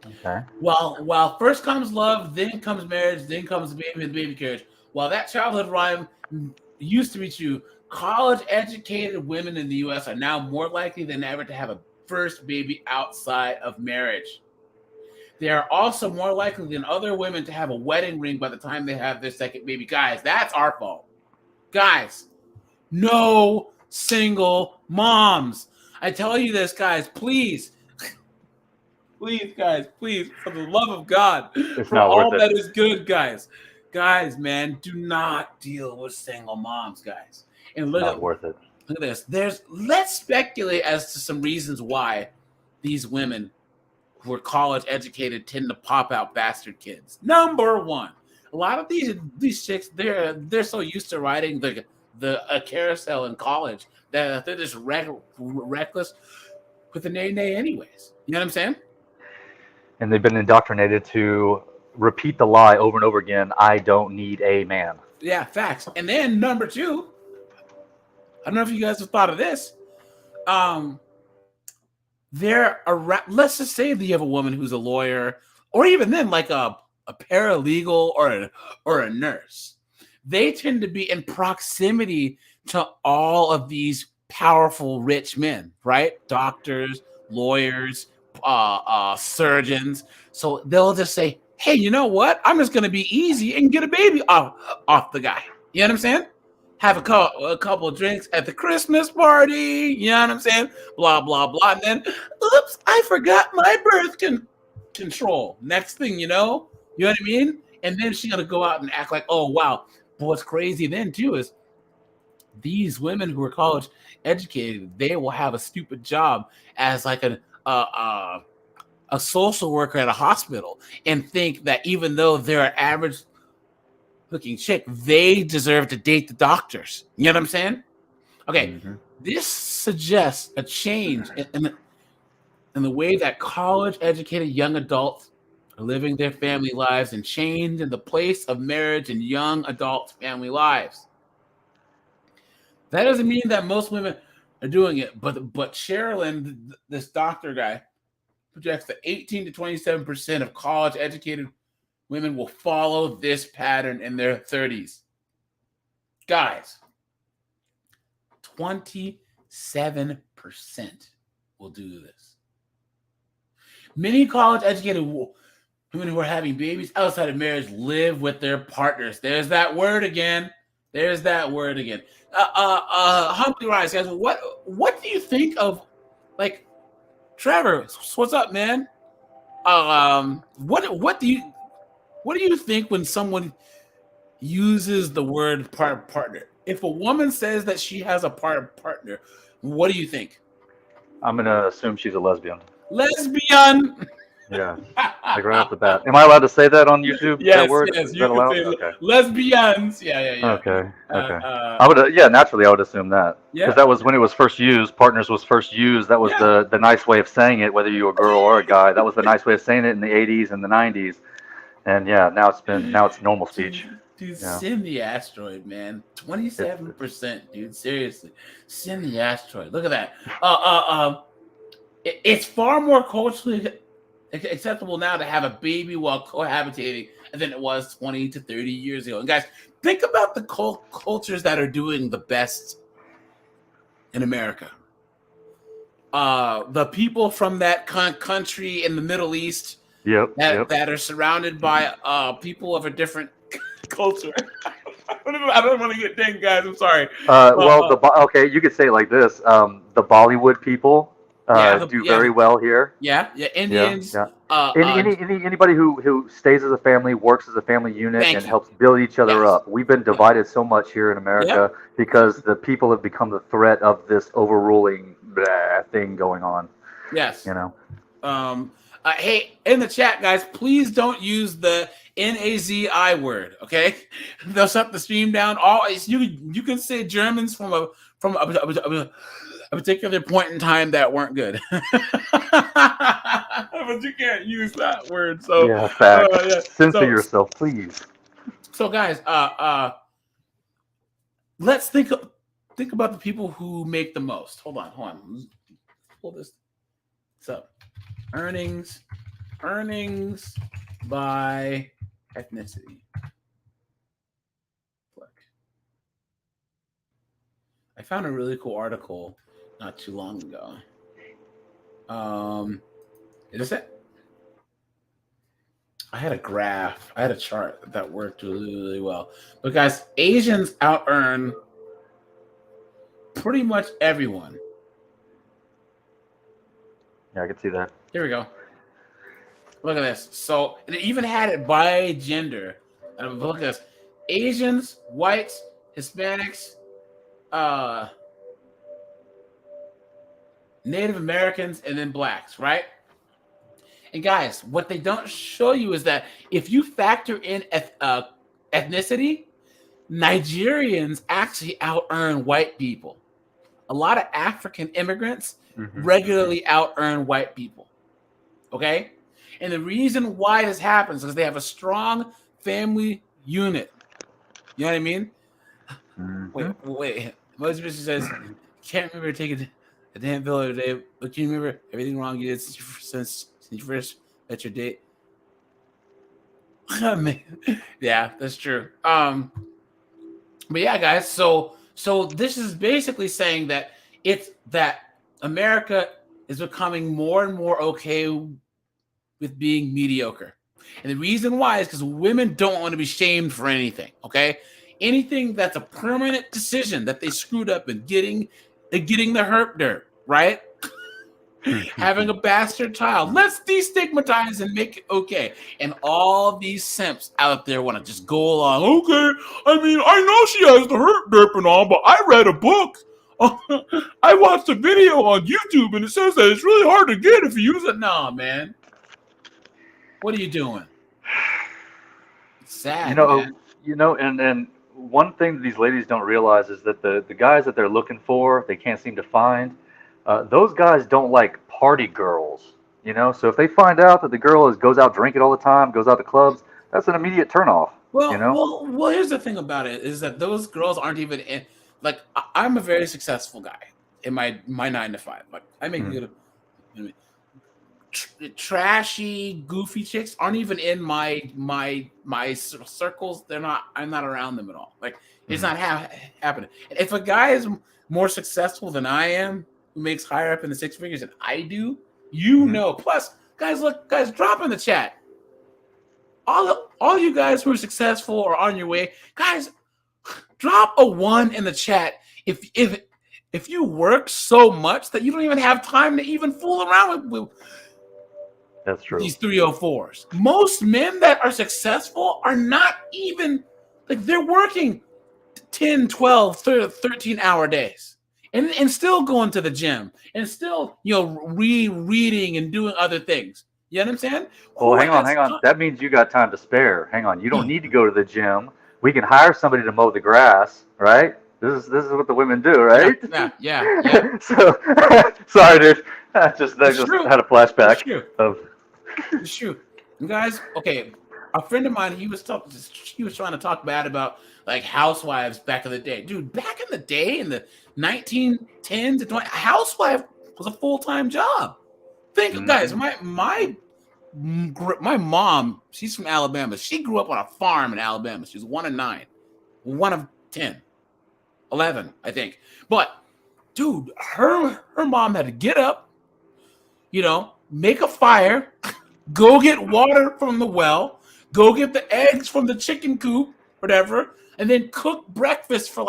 Okay. While first comes love, then comes marriage, then comes the baby carriage. While that childhood rhyme used to be true, college-educated women in the U.S. are now more likely than ever to have a first baby outside of marriage. They are also more likely than other women to have a wedding ring by the time they have their second baby. Guys, that's our fault. Guys, no single moms. I tell you this, guys, please. Please, guys, please, for the love of God, it's for not all worth that it. is good, guys. Guys, man, do not deal with single moms, guys. And look Not worth it. Look at this. Let's speculate as to some reasons why these women who are college educated tend to pop out bastard kids. Number one, a lot of these chicks, they're so used to riding the carousel in college that they're just reckless with the nay anyways. You know what I'm saying? And they've been indoctrinated to repeat the lie over and over again. I don't need a man. Yeah, facts. And then number two, I don't know if you guys have thought of this. Let's just say that you have a woman who's a lawyer, or even then like a paralegal or a nurse. They tend to be in proximity to all of these powerful rich men, right? Doctors, lawyers, surgeons. So they'll just say, hey, you know what? I'm just going to be easy and get a baby off the guy. You know what I'm saying? Have a couple of drinks at the Christmas party. You know what I'm saying? Blah, blah, blah. And then, oops, I forgot my birth control. Next thing you know what I mean? And then she's going to go out and act like, oh, wow. But what's crazy then, too, is these women who are college educated, they will have a stupid job as like a social worker at a hospital and think that even though they're an average looking chick, they deserve to date the doctors. You know what I'm saying? Okay, This suggests a change in the way that college educated young adults are living their family lives, and change in the place of marriage in young adults' family lives. That doesn't mean that most women are doing it, but Sherilyn, this doctor guy, projects that 18 to 27% of college educated women will follow this pattern in their 30s. Guys, 27% will do this. Many college educated women who are having babies outside of marriage live with their partners. There's that word again. Humphrey Rice, guys, what do you think of, like, Trevor? What's up, man? What do you think when someone uses the word partner? If a woman says that she has a partner, what do you think? I'm gonna assume she's a lesbian. Lesbian. Yeah, like right off the bat. Am I allowed to say that on YouTube? Yes, that word? yes, Is you that can allowed? say Okay. lesbians. Yeah. Okay. I would, naturally I would assume that, because that was when it was first used. Partners was first used. That was the nice way of saying it, whether you were a girl or a guy. That was the nice way of saying it in the 80s and the 90s. And now it's normal speech. Dude, send the asteroid, man. 27%, dude. Seriously, send the asteroid. Look at that. It's far more culturally acceptable now to have a baby while cohabitating than it was 20 to 30 years ago. And guys, think about the cultures that are doing the best in America. The people from that country in the Middle East that are surrounded by people of a different culture. I don't want to get dinged, guys. I'm sorry. Okay, you could say it like this. The Bollywood people do very well here. Indians. Anybody who stays as a family, works as a family unit, and helps build each other up. We've been divided so much here in America because the people have become the threat of this overruling thing going on. Yes. Hey, in the chat, guys, please don't use the NAZI word. Okay, they'll shut the stream down. You can say Germans from a particular point in time that weren't good, but you can't use that word. So censor yourself, please. So, guys, let's think about the people who make the most. Hold on. Let's pull this up. Earnings by ethnicity. Look. I found a really cool article not too long ago. Is this it? I had a graph. I had a chart that worked really, really well. But guys, Asians out-earn pretty much everyone. Yeah, I can see that. Here we go. Look at this. So it even had it by gender. And look at this. Asians, whites, Hispanics, Native Americans, and then blacks, right? And guys, what they don't show you is that if you factor in ethnicity, Nigerians actually out-earn white people. A lot of African immigrants regularly out-earn white people. Okay? And the reason why this happens is they have a strong family unit. You know what I mean? Wait. Most bitch says, can't remember taking a damn pill every day, but you remember everything wrong you did since you first met your date. Yeah, that's true. But yeah, guys. So this is basically saying that it's that America is becoming more and more okay with being mediocre, and the reason why is because women don't want to be shamed for anything. Okay, anything that's a permanent decision that they screwed up in getting the herp dirt, right? Having a bastard child. Let's destigmatize and make it okay. And all these simps out there want to just go along. Okay, I mean, I know she has the hurt derp and all, but I read a book. I watched a video on YouTube and it says that it's really hard to get if you use it. Nah, man. What are you doing? It's sad, man. And one thing that these ladies don't realize is that the guys that they're looking for, they can't seem to find. Those guys don't like party girls, So if they find out that the girl goes out drinking all the time, goes out to clubs, that's an immediate turnoff. Well, here's the thing about it is that those girls aren't even in. Like, I'm a very successful guy in my 9 to 5. Like, I make good. Trashy, goofy chicks aren't even in my circles. They're not. I'm not around them at all. Like, it's not happening. If a guy is more successful than I am, who makes higher up in the 6 figures than I do, Plus, guys, drop in the chat. All you guys who are successful or on your way, guys, drop a 1 in the chat if you work so much that you don't even have time to even fool around with that's true. These 304s. Most men that are successful are not even they're working 10, 12, 13-hour days. And still going to the gym and still, reading and doing other things. You know what I'm saying? Well, hang on. That means you got time to spare. Hang on. You don't need to go to the gym. We can hire somebody to mow the grass, right? This is what the women do, right? Yeah. So, sorry, dude. I just had a flashback It's true. You guys, okay. A friend of mine, he was trying to talk bad about Housewives back in the day. Dude, back in the day, in the 1910s to 20, Housewife was a full-time job. Think, guys, my mom, she's from Alabama. She grew up on a farm in Alabama. She was 1 of 9, 1 of 10, 11, I think. But dude, her mom had to get up, make a fire, go get water from the well, go get the eggs from the chicken coop, whatever, and then cook breakfast for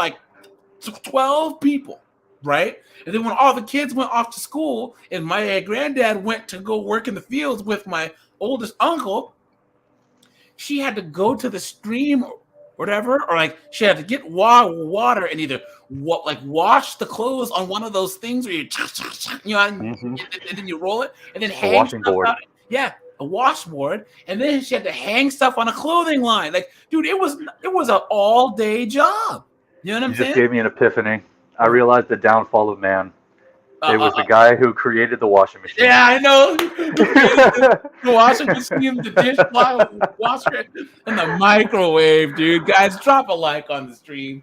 12 people, right? And then when all the kids went off to school and my granddad went to go work in the fields with my oldest uncle, she had to go to the stream or whatever, or she had to get water and either wash the clothes on one of those things where and then you roll it and then hang stuff out. Yeah, a washboard, and then she had to hang stuff on a clothing line. Dude, it was an all-day job. You know what I'm saying? You just gave me an epiphany. I realized the downfall of man. It was the guy who created the washing machine. Yeah, I know. The washing machine, the dishwasher, and the microwave, dude. Guys, drop a like on the stream.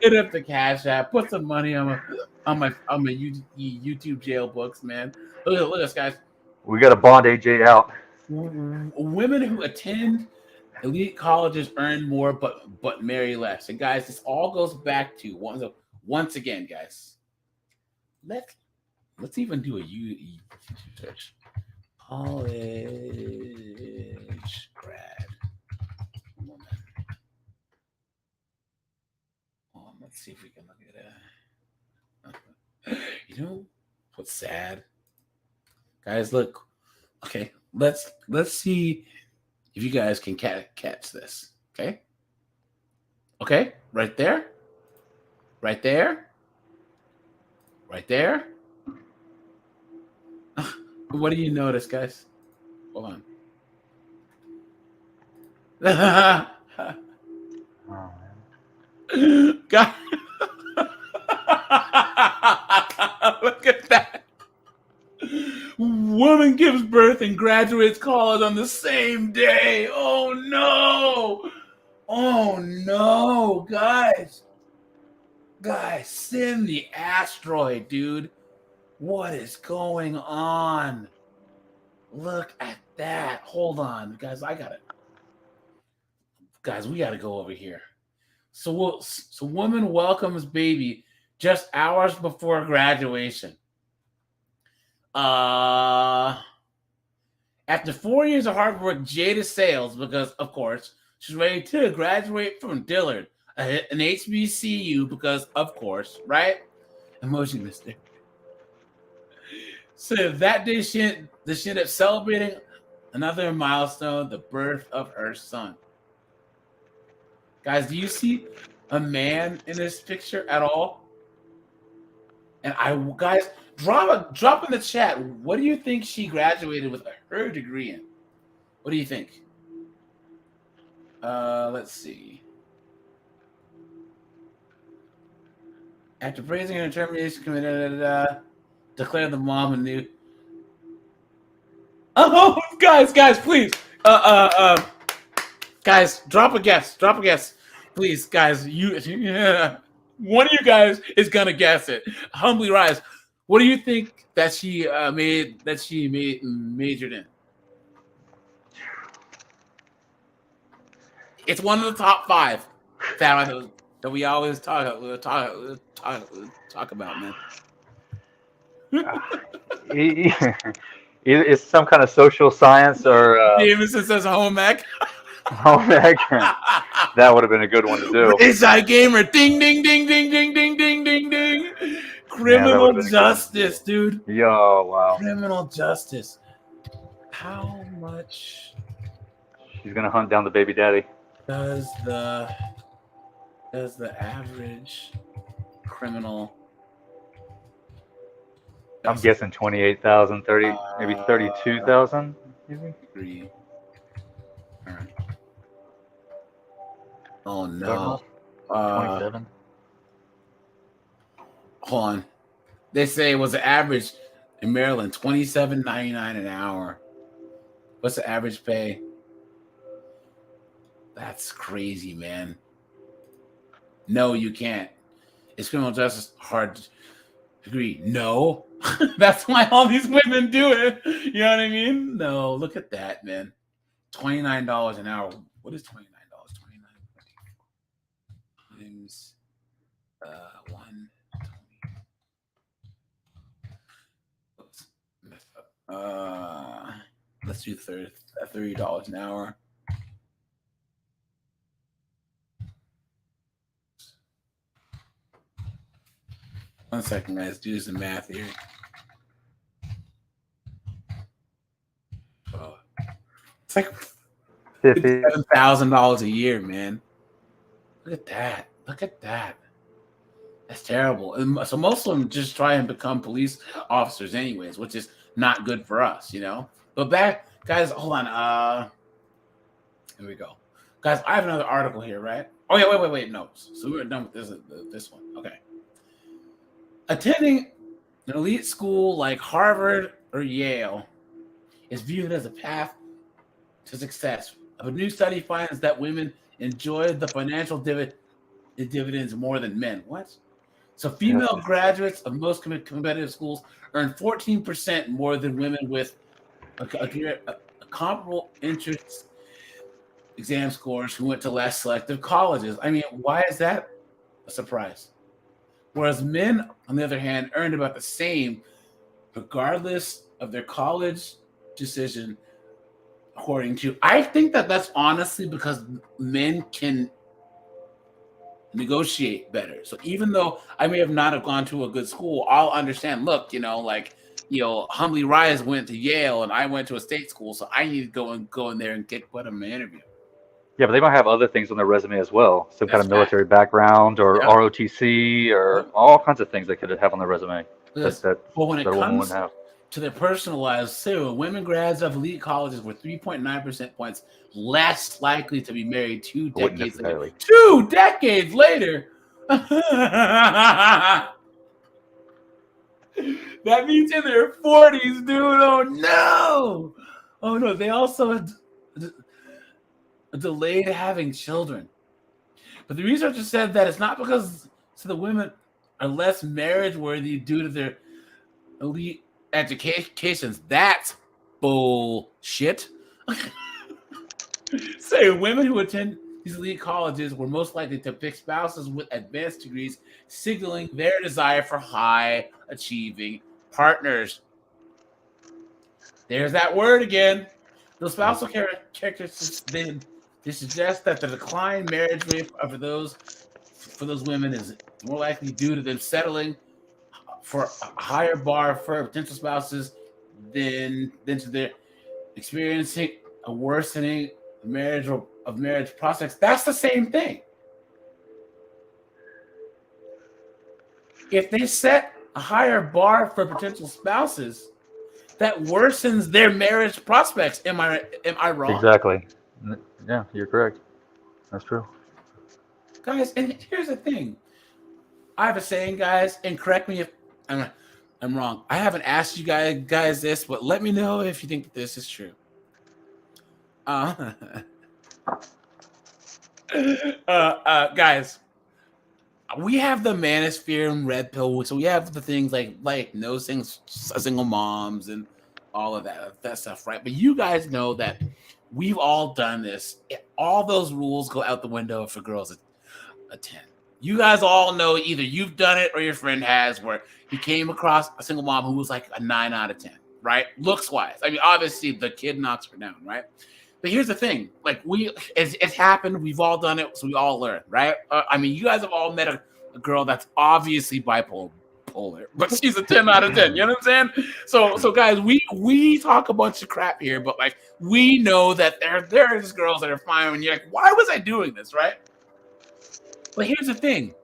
Hit up the Cash App. Put some money on my YouTube jail books, man. Look at us, guys. We got to bond AJ out. Women who attend elite colleges earn more, but marry less. And guys, this all goes back to once again, guys. Let's even do a YouTube search. College grad. Let's see if we can look at that. You know what's sad? Guys, look. Okay, let's see if you guys can catch this. Okay, right there. What do you notice, guys? Hold on. God. Look at that. Woman woman gives birth and graduates college on the same day. Oh no! Oh no, guys! Guys, send the asteroid, dude. What is going on? Look at that. Hold on, guys. Guys, we gotta go over here. So woman welcomes baby just hours before graduation. After 4 years of hard work, Jada sails because, of course, she's ready to graduate from Dillard, an HBCU, because, of course, right? Emoji mister. So that day, she ended up celebrating another milestone, the birth of her son. Guys, do you see a man in this picture at all? And guys, drop in the chat. What do you think she graduated with her degree in? What do you think? Let's see. After praising her termination committee, declared the mom a new. Oh, guys, please. Guys, drop a guess. Please, guys. One of you guys is gonna guess it. Humbly rise. What do you think that she majored in? It's one of the top 5 that we always talk about, man. It's some kind of social science or Jameson says home ec. Home ec. That would have been a good one to do. Inside gamer. Ding ding ding ding ding ding ding ding ding. Criminal justice, dude. Yo, wow. Criminal justice. How much? She's gonna hunt down the baby daddy. Does the average criminal? I'm guessing 28,000, 30, maybe 32,000. Agree. All right. Oh no. 27. Hold on. They say it was an average in Maryland, $27.99 an hour. What's the average pay? That's crazy, man. No, you can't. Is criminal justice hard to agree? No. That's why all these women do it. You know what I mean? No, look at that, man. $29 an hour. What is $29? 29 times 1. Oops, messed up. Let's do $30 an hour. One second, guys. Do some math here. It's like $57,000 a year, man. Look at that. That's terrible. And so most of them just try and become police officers anyways, which is not good for us, you know? But back, guys, hold on. Here we go. Guys, I have another article here, right? Oh, yeah, wait. No. So we were done with this one. Okay. Attending an elite school like Harvard or Yale is viewed as a path to success. A new study finds that women enjoy the financial dividends more than men. What? So female graduates of most competitive schools earn 14% more than women with a comparable entrance exam scores who went to less selective colleges. I mean, why is that a surprise? Whereas men, on the other hand, earned about the same regardless of their college decision, according to... I think that's honestly because men can negotiate better. So even though I may have not have gone to a good school, I'll understand, look, Humbly Rise went to Yale and I went to a state school, so I need to go in there and get put in my interview. Yeah, but they might have other things on their resume as well. Some kind of military background or ROTC or all kinds of things they could have on their resume. But when it comes to their personal lives, too, women grads of elite colleges were 3.9% points less likely to be married 2 decades later. 2 decades later! That means in their 40s, dude. Oh no. Oh no. They also delayed having children. But the researcher said that it's not because the women are less marriage worthy due to their elite educations. That's bullshit. Say women who attend these elite colleges were most likely to pick spouses with advanced degrees, signaling their desire for high achieving partners. There's that word again. The spousal characteristics then they suggest that the decline marriage rate for those women is more likely due to them settling for a higher bar for potential spouses than to their experiencing a worsening marriage prospects. That's the same thing. If they set a higher bar for potential spouses, that worsens their marriage prospects. Am I wrong? Exactly. Yeah, you're correct. That's true. Guys, and here's the thing. I have a saying, guys, and correct me if I'm wrong. I haven't asked you guys this, but let me know if you think that this is true. Guys, we have the manosphere and red pill, so we have the things like no single moms and all of that stuff, right? But you guys know that we've all done this. All those rules go out the window for girls a 10. You guys all know either you've done it or your friend has, where you came across a single mom who was like a 9 out of 10, right? Looks wise. I mean, obviously the kid knocks her down, right? But here's the thing, like it's happened. We've all done it, so we all learn, right? I mean, you guys have all met a girl that's obviously bipolar, but she's a 10 out of 10. You know what I'm saying? So guys, we talk a bunch of crap here, but like we know that there are just girls that are fine, and you're like, why was I doing this, right? But here's the thing,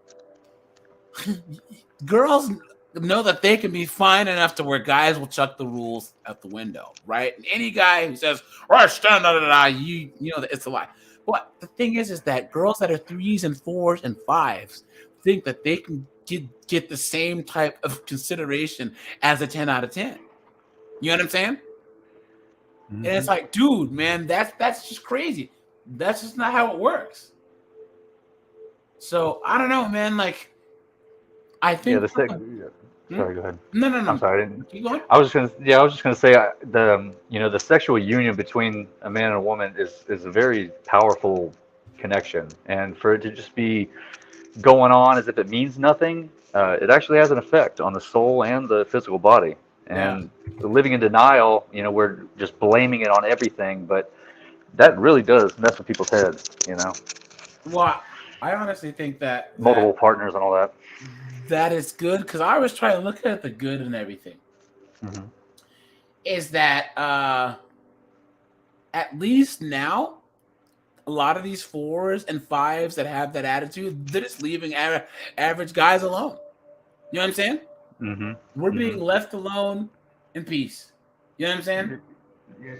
girls know that they can be fine enough to where guys will chuck the rules out the window, right? And any guy who says, you know that it's a lie. But the thing is that girls that are 3s and 4s and 5s think that they can get the same type of consideration as a 10 out of 10. You know what I'm saying? Mm-hmm. And it's like, dude, man, that's just crazy. That's just not how it works. So I don't know, man. Like, I think. Sorry, go ahead. No. I'm sorry. Keep going. I was just gonna say the sexual union between a man and a woman is a very powerful connection, and for it to just be going on as if it means nothing, it actually has an effect on the soul and the physical body. And living in denial, we're just blaming it on everything, but that really does mess with people's heads, Well, I honestly think that multiple partners and all that. That is good, because I was trying to look at the good and everything. Mm-hmm. Is that at least now, a lot of these 4s and 5s that have that attitude, they're just leaving average guys alone. You know what I'm saying? Mm-hmm. We're being left alone in peace. You know what I'm saying?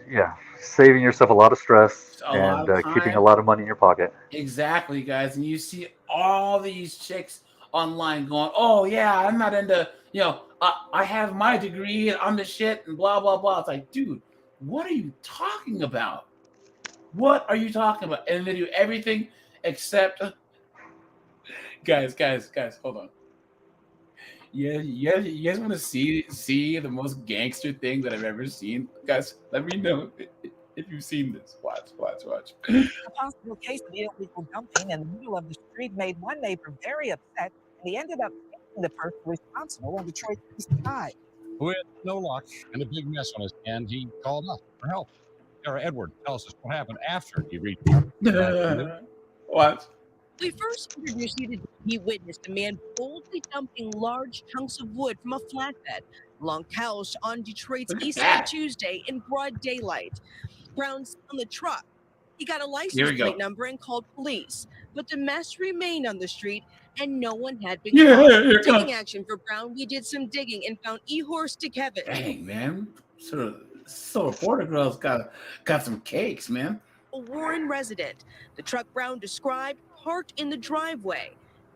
Yeah, saving yourself a lot of stress and keeping a lot of money in your pocket. Exactly, guys. And you see all these chicks online going, oh yeah, I'm not into, I have my degree and I'm the shit and blah blah blah. It's like, dude, what are you talking about? What are you talking about? And they do everything except guys, hold on. Yeah, you guys want to see the most gangster thing that I've ever seen? Guys, let me know if you've seen this. Watch. A possible case of illegal dumping in the middle of the street made one neighbor very upset, and he ended up taking the person responsible on Detroit's east side. With no luck and a big mess on his hand, he called us for help. Sarah Edward tells us what happened after he reached out. What? We first introduced you to he witnessed a man boldly dumping large chunks of wood from a flatbed along Couch on Detroit's east side Tuesday in broad daylight. Brown's on the truck. He got a license plate number and called police, but the mess remained on the street and no one had been caught. Taking action for Brown, we did some digging and found E-Horse to Kevin. Dang, man. So reporter girls got some cakes, man. A Warren resident. The truck Brown described parked in the driveway.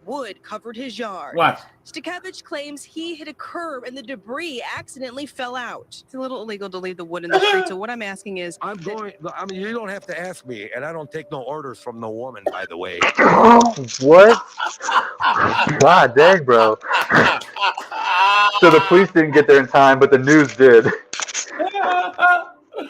wood covered his yard. What? Stakevich claims he hit a curb and the debris accidentally fell out. It's a little illegal to leave the wood in the street, so what I'm asking is... you don't have to ask me, and I don't take no orders from no woman, by the way. What? God dang, bro. So the police didn't get there in time, but the news did.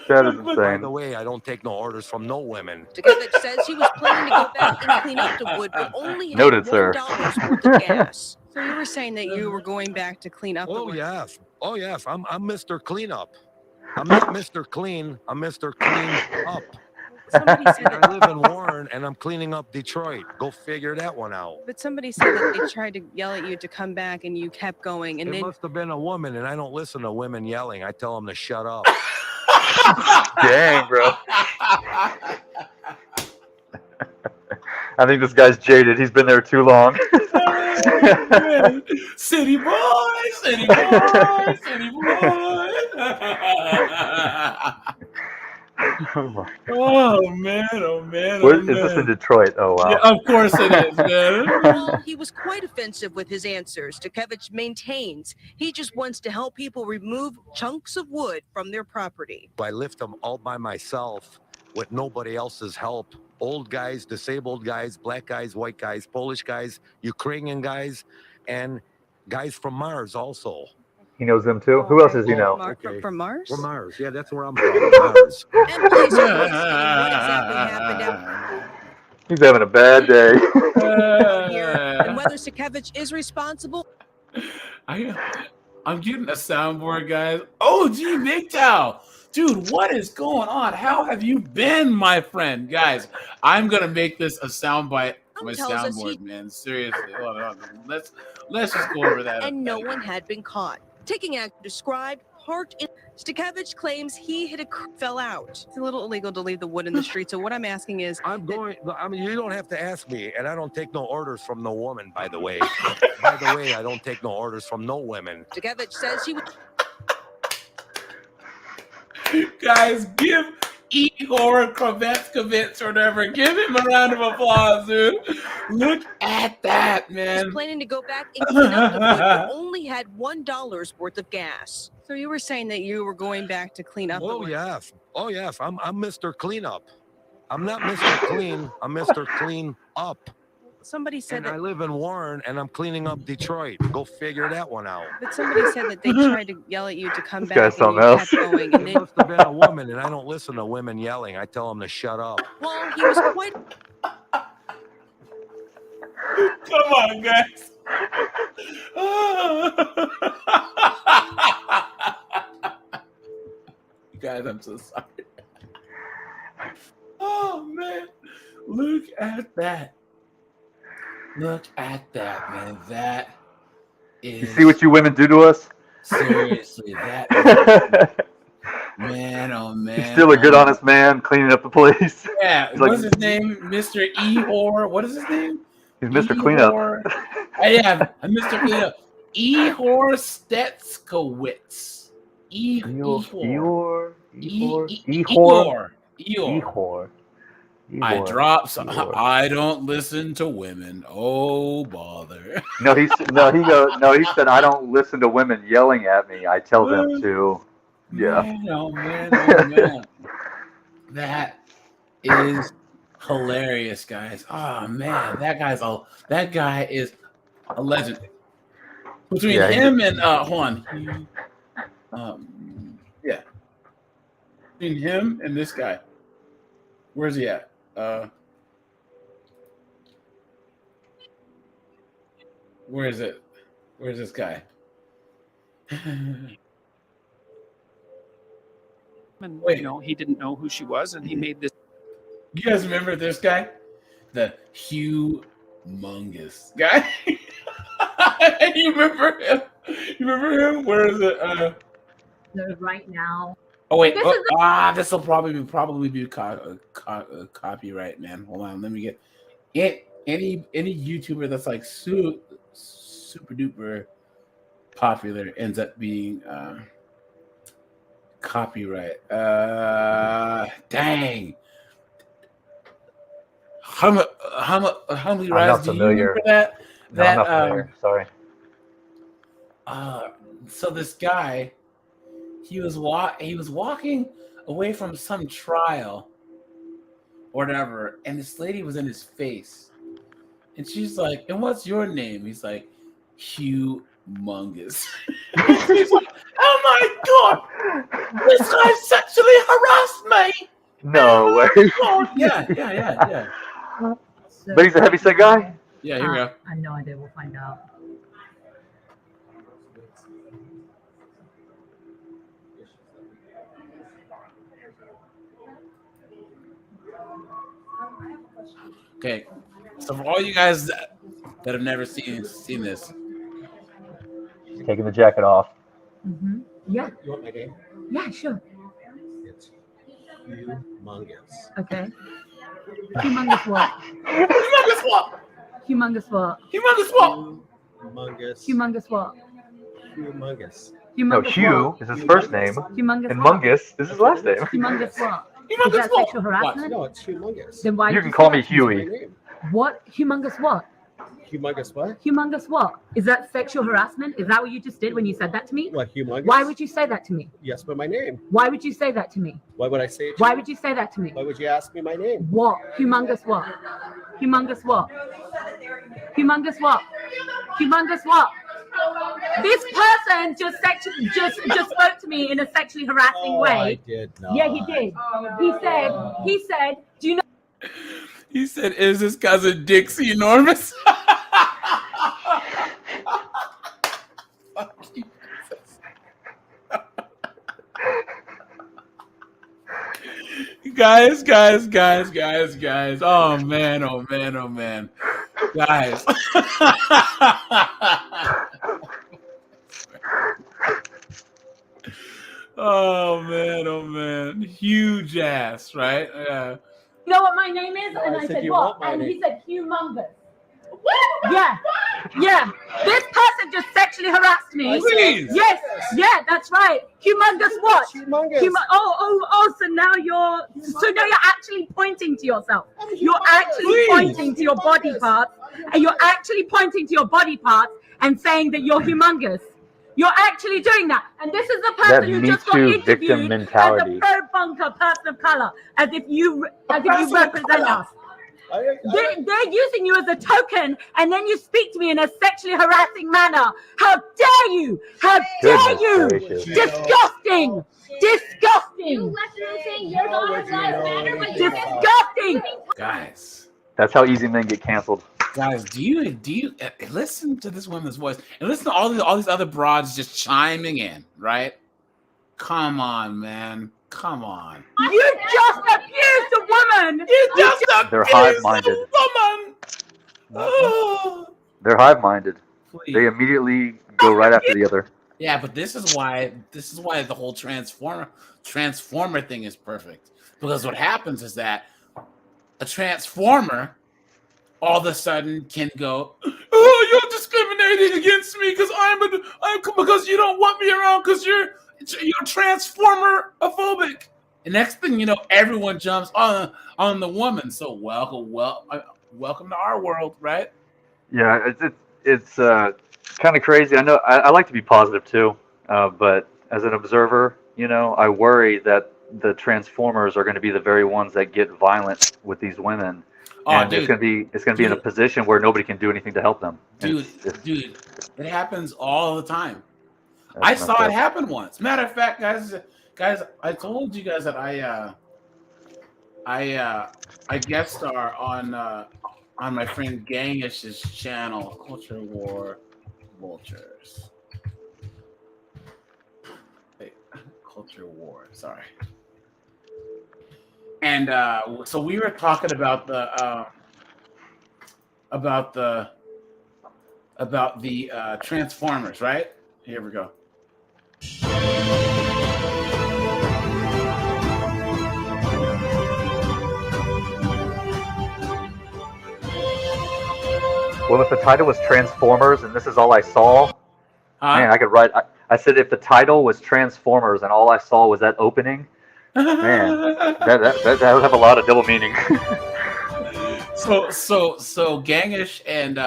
That is By insane. the way, I don't take no orders from no women. Stakevich says he was planning to go back and clean up the wood, but only had Noted, sir. $1 worth of gas. So you were saying that you were going back to clean up the wood? Yes. Oh, yes. I'm Mr. Cleanup. I'm not Mr. Clean. I'm Mr. Clean Up. Somebody said I live in Warren, and I'm cleaning up Detroit. Go figure that one out. But somebody said that they tried to yell at you to come back, and you kept going. And It then must have been a woman, and I don't listen to women yelling. I tell them to shut up. Dang, bro. I think this guy's jaded. He's been there too long. City boy, city boy, city boy. Oh man, oh man. Where, oh, is man. this in Detroit? Oh wow. Yeah, of course it is, man. While he was quite offensive with his answers, Stakevich maintains he just wants to help people remove chunks of wood from their property. I lift them all by myself with nobody else's help. Old guys, disabled guys, black guys, white guys, Polish guys, Ukrainian guys, and guys from Mars also. He knows them too. Who else does he know? From Mars? From Mars. Yeah, that's where I'm from. Mars. And police are investigating what exactly happened He's having a bad day. here and whether Stakevich is responsible. I'm getting a soundboard, guys. Oh, gee, MGTOW. Dude, what is going on? How have you been, my friend? Guys, I'm going to make this a soundbite on my soundboard, man. Seriously. Hold on. Let's just go over that. And no one had been caught. Taking act described part in Stakevich claims he hit a fell out. It's a little illegal to leave the wood in the street, so what I'm asking is... you don't have to ask me, and I don't take no orders from no woman, by the way. By the way, I don't take no orders from no women. Stakevich says he was... Guys, give Igor Kravetskovitz or whatever, give him a round of applause, dude. Look at that, man. Was planning to go back and clean up the wood, but only had $1 worth of gas. So you were saying that you were going back to clean up the wood? Yes. Oh, yes. I'm Mr. Cleanup. I'm not Mr. Clean. I'm Mr. Clean Up. Somebody said and that... I live in Warren, and I'm cleaning up Detroit. Go figure that one out. But somebody said that they tried to yell at you to come back, guy's and you something kept going. And It then... must have been a woman, and I don't listen to women yelling. I tell them to shut up. Well, he was quite... Come on, guys. Guys, I'm so sorry. Oh, man. Look at that. Look at that, man. That is... You see what you women do to us? Seriously, that is... Man, oh, man. He's still a good, honest man, cleaning up the place. Yeah, He's what's like, his name? Mr. Ehor. What is his name? He's Mr. Cleanup. Yeah, Mr. Cleanup. Ehor Stetskowitz. Ehor. I drop some. I don't listen to women. Oh bother. He said I don't listen to women yelling at me. I tell them to. Yeah. Man, oh man, oh man. That is hilarious, guys. Oh man, that guy is a legend. Between him and Juan. Yeah. Between him and this guy. Where's he at? Where is it? Where's this guy? And he didn't know who she was, and he made this. You guys remember this guy? The humongous guy? You remember him? You remember him? Where is it? Right now. Oh wait! This will probably be copyright, man. Hold on, let me get it. Any YouTuber that's like super duper popular ends up being copyright. Dang. How many rides do you remember that? No, I'm not familiar. Sorry. So this guy, he was walking away from some trial or whatever, and this lady was in his face, and she's like, "And what's your name?" He's like, "Humongous." He's like, "Oh my god, this guy sexually harassed me!" No way. Yeah. But he's a heavyset guy? Yeah, here we go. I have no idea. We'll find out. Okay, so for all you guys that have never seen this, Taking the jacket off. Mm-hmm. Yeah. You want my name? Yeah, sure. It's humongous. Okay. Humongous what? Humongous what? Humongous what? Humongous what? Humongous. Humongous what? Humongous. No, Humongous Hugh what? is his first name, Humongous and what? Mungus is his last name. Humongous what? Humongous Is that what? sexual harassment? No, it's humongous. Then why You did can say call that me to Huey. What? Humongous what? Humongous what? Humongous what? Is that sexual harassment? Is that what you just did when you said that to me? What, humongous? Why would you say that to me? Yes, but my name. Why would you say that to me? Why would I say it to Why you? would you say that to me? Why would you ask me my name? What? Humongous what? Humongous what? Humongous what? Humongous what? This person just spoke to me in a sexually harassing way. I did not. Yeah, he did. He said, do you know? he said, "Is this cousin Dixie enormous?" Fuck you. Guys. Oh man. Guys. Oh man. Huge ass, right? Yeah. You know what my name is? No, And I I said said, you what? want my And he name. said, humongous. Yeah. This person just sexually harassed me. Please. Yes. Yeah, that's right. Humongous what? Humongous. So now you're actually pointing to yourself. You're actually Please. pointing to your body parts, and you're actually pointing to your body parts and saying that you're humongous. You're actually doing that. And this is the person That who Me just got Too interviewed victim as mentality. a pro-bunker person of color, as if you represent us. They're using you as a token, and then you speak to me in a sexually harassing manner. How dare you? How dare you? Goodness gracious. Disgusting! Disgusting! Disgusting! Guys, That's how easy men get canceled. do you listen to this woman's voice and listen to all these other broads just chiming in, right? Come on, man. Come on. You just abused a woman! They're hive-minded. Woman. Oh. They're hive-minded. Please. They immediately go right after the other. Yeah, but this is why the whole transformer thing is perfect. Because what happens is that a transformer all of a sudden can go, "Oh, you're discriminating against me because because you don't want me around because you're transformer-phobic." And next thing you know, everyone jumps on the woman. So welcome to our world, right? Yeah, it's kind of crazy. I know I like to be positive too, but as an observer, I worry that the Transformers are going to be the very ones that get violent with these women, and it's going to be in a position where nobody can do anything to help them. Dude, it happens all the time. I saw it happen once. Matter of fact, guys, I told you guys that I guest star on my friend Gangish's channel, Culture War Vultures. Wait, Culture War, sorry. And so we were talking about the Transformers, right? Here we go. Well, if the title was Transformers and this is all I saw, man, I could write. I said if the title was Transformers and all I saw was that opening, man, that would have a lot of double meaning. So Gangish and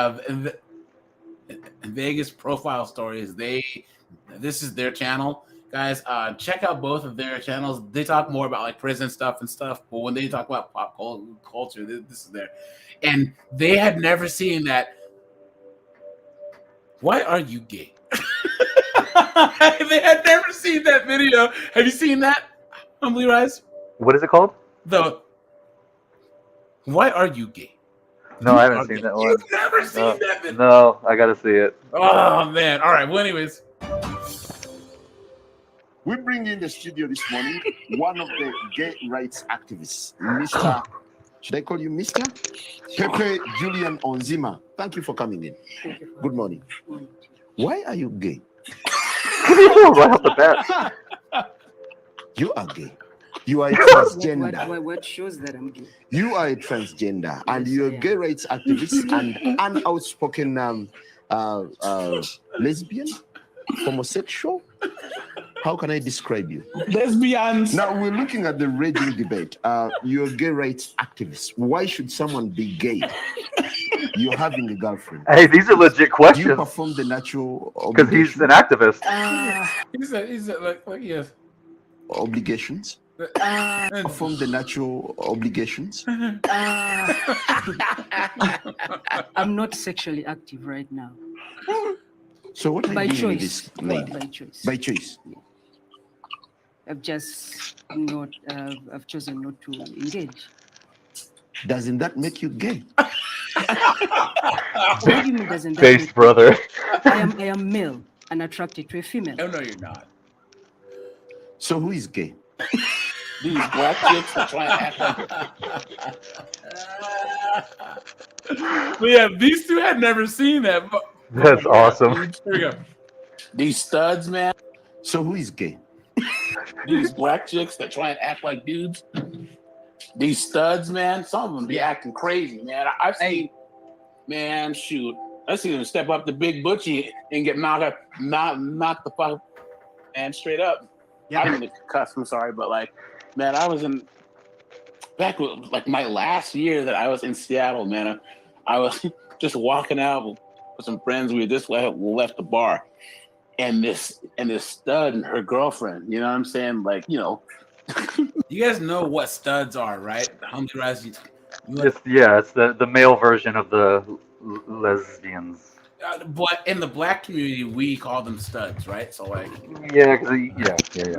Vegas profile stories. This is their channel, guys. Check out both of their channels. They talk more about like prison stuff and stuff, but when they talk about pop culture, this is there. And they had never seen that. Why are you gay? They had never seen that video. Have you seen that? Humbly Rise? What is it called? Why are you gay? No, I haven't seen that one. You've never seen that video? No, I gotta see it. Oh man! All right. Well, anyways, we bring in the studio this morning one of the gay rights activists, Mr. Should I call you Mr. Pepe Julian Onzima? Thank you for coming in. Good morning. Why are you gay? Right off the bat. You are gay. You are a transgender. What shows that I'm gay? You are a transgender, and you're a gay rights activist and an outspoken lesbian, homosexual. How can I describe you? Lesbians. Now we're looking at the raging debate. You're a gay rights activist. Why should someone be gay? You're having a girlfriend. Hey, these are legit questions. Do you perform the natural Because he's an activist. he's like yes. Obligations? Perform the natural obligations? I'm not sexually active right now. So what are By you doing with choice. this lady? By choice. By choice. I've just not. I've chosen not to engage. Doesn't that make you gay? What do you mean doesn't that Based make- brother. I am male and attracted to a female. Oh no, you're not. So who is gay? These black chicks are trying to act like. But yeah, these two had never seen that. That's awesome. Here we go. These studs, man. So who is gay? These black chicks that try and act like dudes. These studs, man. Some of them be acting crazy, man. I've seen, man, shoot. I've seen them step up to Big Butchie and get knocked the fuck, man, straight up. I didn't mean to cuss. I'm sorry, but like, man, I was back with like my last year that I was in Seattle, man. I was just walking out with some friends. We just left the bar, and this stud and her girlfriend. You know what I'm saying? Like, you know, you guys know what studs are, right? Humbly Rise. It's the male version of the lesbians. But in the black community, we call them studs, right? So like, Yeah.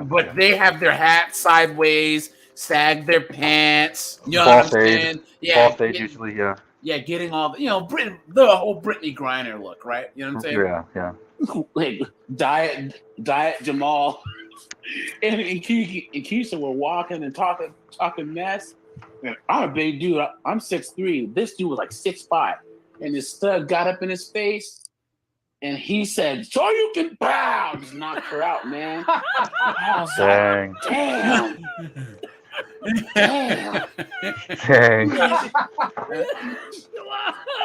But they have their hats sideways, sag their pants. You know Ball what I'm fade. saying? Yeah, Ball fade usually, yeah. Yeah, getting all the, the whole Brittany Griner look, right? You know what I'm saying? Yeah. Like diet Jamal and Keisha were walking and talking mess. And I'm a big dude. I'm 6'3". This dude was like 6'5". And this stud got up in his face and he said, "So you can pow!" Just knocked her out, man. I was Dang. like, damn. Dang.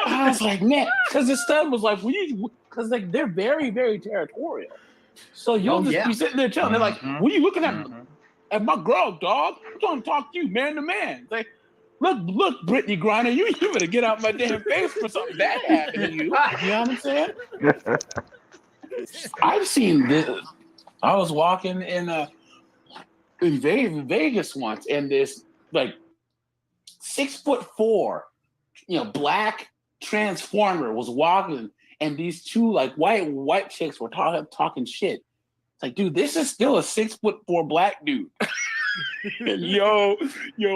I was like, man, because the stud was like, because like they're very, very territorial. So you'll just be sitting there telling, they're like, "What are you looking at my girl, dog? I'm trying to talk to you, man to man." It's like, look, Brittany Griner, you better get out my damn face for something bad happening to you. You know what I'm saying? I've seen this. I was walking in Vegas once, and this like 6'4", black transformer was walking, and these two like white chicks were talking shit. It's like, dude, this is still a 6'4" black dude. And yo,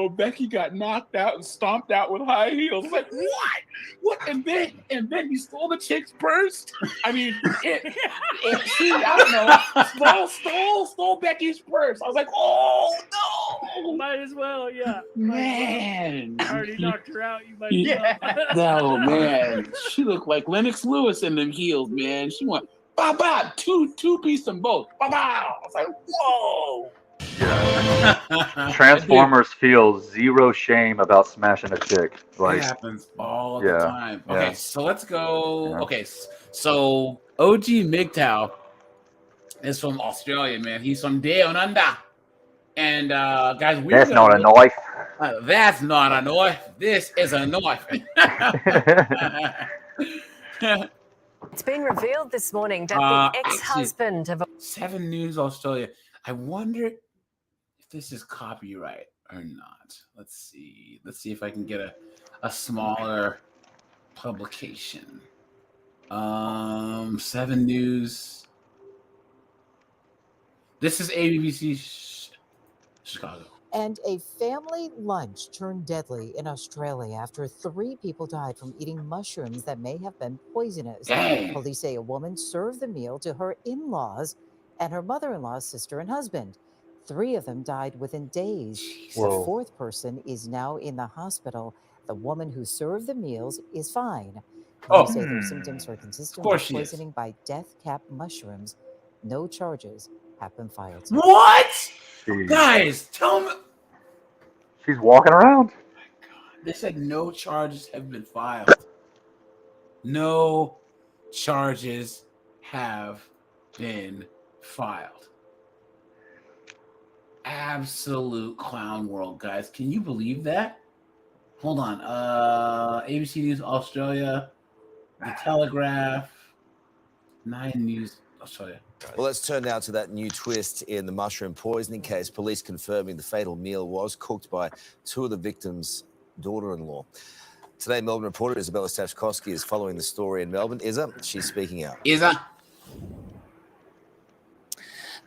Becky got knocked out and stomped out with high heels. Like, what? And then he stole the chick's purse. I mean, stole Becky's purse. I was like, oh no! Might as well, yeah. Man, I already knocked her out. You might as No, well. man, she looked like Lennox Lewis in them heels, man. She went, ba two piece them both. Ba. I was like, whoa. Transformers feel zero shame about smashing a chick. Like, it happens all the time. Okay, so let's go. Yeah. Okay, so OG MGTOW is from Australia, man. He's from Down Under. And guys, that's not a knife. That's not a knife. This is a knife. It's been revealed this morning that the ex-husband of 7 News Australia. I wonder if this is copyright or not. Let's see. Let's see if I can get a smaller publication. 7 News. This is ABC Chicago. And a family lunch turned deadly in Australia after 3 people died from eating mushrooms that may have been poisonous. Dang. Police say a woman served the meal to her in-laws and her mother-in-law's sister and husband. 3 of them died within days. Whoa. The 4th person is now in the hospital. The woman who served the meals is fine. Police say their symptoms are consistent with poisoning by death cap mushrooms. No charges have been filed. What? Jeez. Guys, tell me. She's walking around. They said no charges have been filed. No charges have been filed. Absolute clown world, guys. Can you believe that? Hold on. ABC News Australia, The Telegraph, 9 News Australia. Well, let's turn now to that new twist in the mushroom poisoning case. Police confirming the fatal meal was cooked by 2 of the victims' daughter-in-law. Today, Melbourne reporter Isabella Stachkowski is following the story in Melbourne. Isa, she's speaking out. Isa.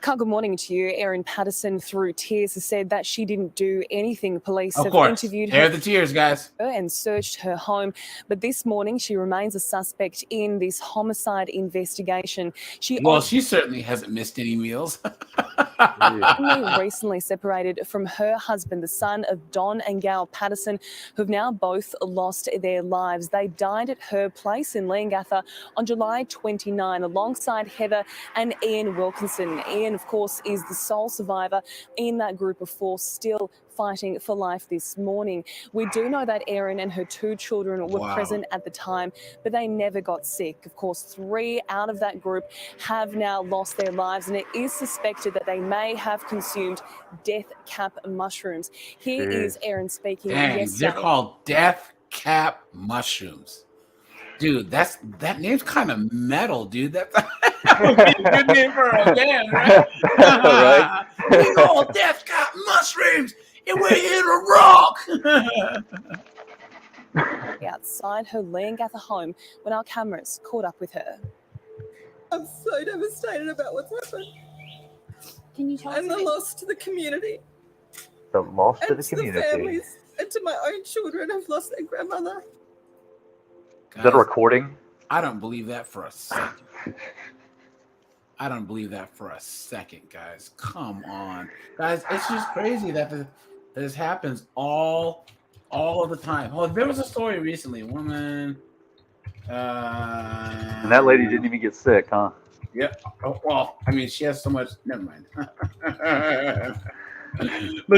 Carl, good morning to you. Erin Patterson, through tears, has said that she didn't do anything. Police Of have course. interviewed There her are the tears, guys. and searched her home. But this morning, she remains a suspect in this homicide investigation. She certainly hasn't missed any meals. only recently separated from her husband, the son of Don and Gail Patterson, who've now both lost their lives. They died at her place in Leongatha on July 29, alongside Heather and Ian Wilkinson. Ian, of course, is the sole survivor in that group of 4 still fighting for life this morning. We do know that Erin and her 2 children were present at the time, but they never got sick. Of course, 3 out of that group have now lost their lives, and it is suspected that they may have consumed death cap mushrooms. Here is Erin speaking Dang, yesterday. they're called death cap mushrooms. Dude, that name's kind of metal, dude. That's a good name for a band, right? Right. We call death cap mushrooms, and we're here to rock. Outside her Leongatha home when our cameras caught up with her. I'm so devastated about what's happened. Can you tell and the loss to the community. The loss to and the to community. the families and to my own children who've lost their grandmother. Is that a recording? I don't believe that for a second. I don't believe that for a second, guys. Come on. Guys, it's just crazy that this happens all of the time. Oh, there was a story recently. A woman. And that lady didn't even get sick, huh? Yeah. Oh, well, I mean, she has so much. Never mind. Look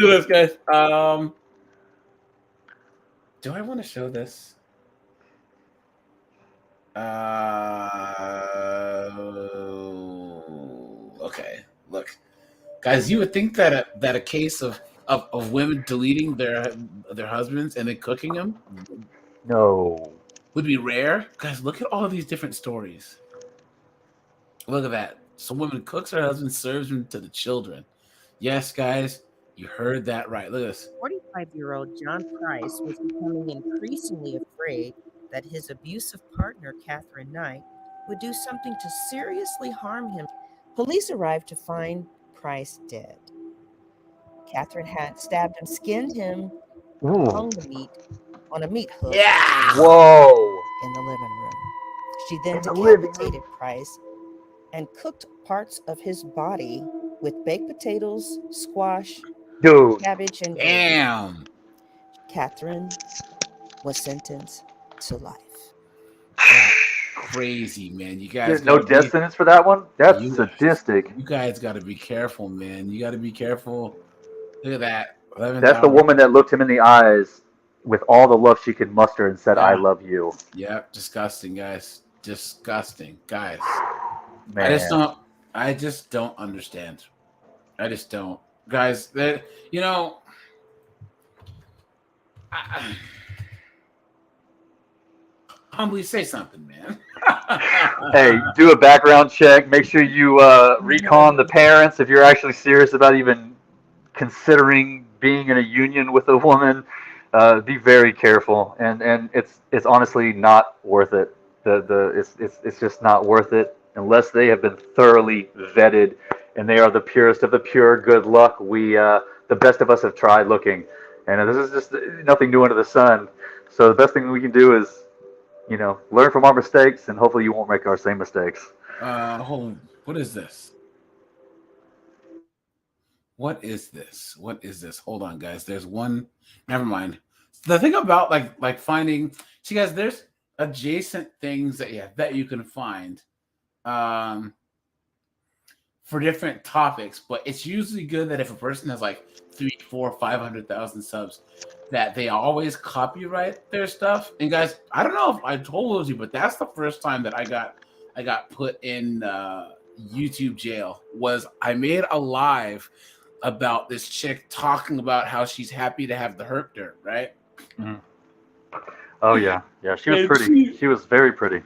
at this, guys. Do I want to show this? Okay. Look, guys. You would think that a case of women deleting their husbands and then cooking them would be rare. Guys, look at all of these different stories. Look at that. Some woman cooks her husband, serves him to the children. Yes, guys, you heard that right. Look at this. 45-year-old John Price was becoming increasingly afraid that his abusive partner, Catherine Knight, would do something to seriously harm him. Police arrived to find Price dead. Catherine had stabbed and skinned him, hung the meat on a meat hook. Yeah! Whoa! In the living room. She then In the living room. decapitated Price and cooked parts of his body with baked potatoes, squash, Dude. cabbage, and Damn. Catherine was sentenced to life. Crazy, man. You guys. There's no death sentence for that one? That's sadistic. You guys got to be careful, man. You got to be careful. Look at that. That's the woman that looked him in the eyes with all the love she could muster and said, I love you. Yeah, disgusting, guys. Disgusting, guys. Man. I just don't understand. I just don't, guys. That humbly say something, man. Hey, do a background check. Make sure you recon the parents if you're actually serious about even considering being in a union with a woman. Be very careful, and it's honestly not worth it. It's just not worth it unless they have been thoroughly vetted and they are the purest of the pure. Good luck. The best of us have tried looking, and this is just nothing new under the sun. So the best thing we can do is, learn from our mistakes, and hopefully you won't make our same mistakes. Hold on. What is this? What is this? What is this? Hold on, guys. There's one. Never mind. The thing about like finding, see, guys, there's adjacent things that you can find, for different topics. But it's usually good that if a person has like 3, 4, 500,000 subs, that they always copyright their stuff. And guys, I don't know if I told you, but that's the first time that I got put in YouTube jail. Was I made a live about this chick talking about how she's happy to have the herp dirt, right? Mm. Oh yeah, she was pretty. She was very pretty.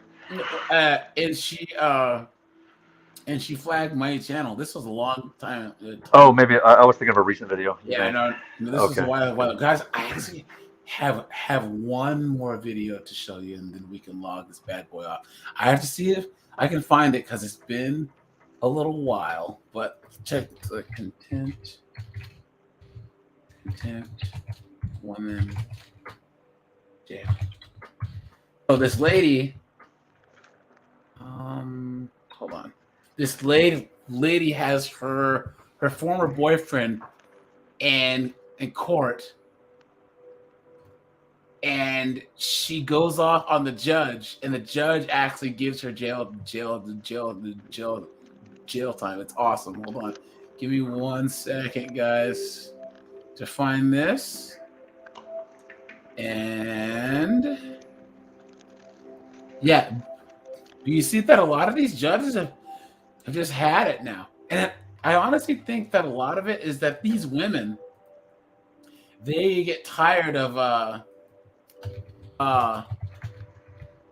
And she flagged my channel. This was a long time. Oh, maybe I was thinking of a recent video. Yeah, I know. This was a while. Guys, I actually have one more video to show you, and then we can log this bad boy off. I have to see if I can find it because it's been a little while. But check the content, woman, jail. So this lady, hold on. This lady has her former boyfriend in court, and she goes off on the judge, and the judge actually gives her jail time. It's awesome. Hold on, give me 1 second, guys, to find this. And yeah, do you see that a lot of these judges have just had it now? And I honestly think that a lot of it is that these women, they get tired of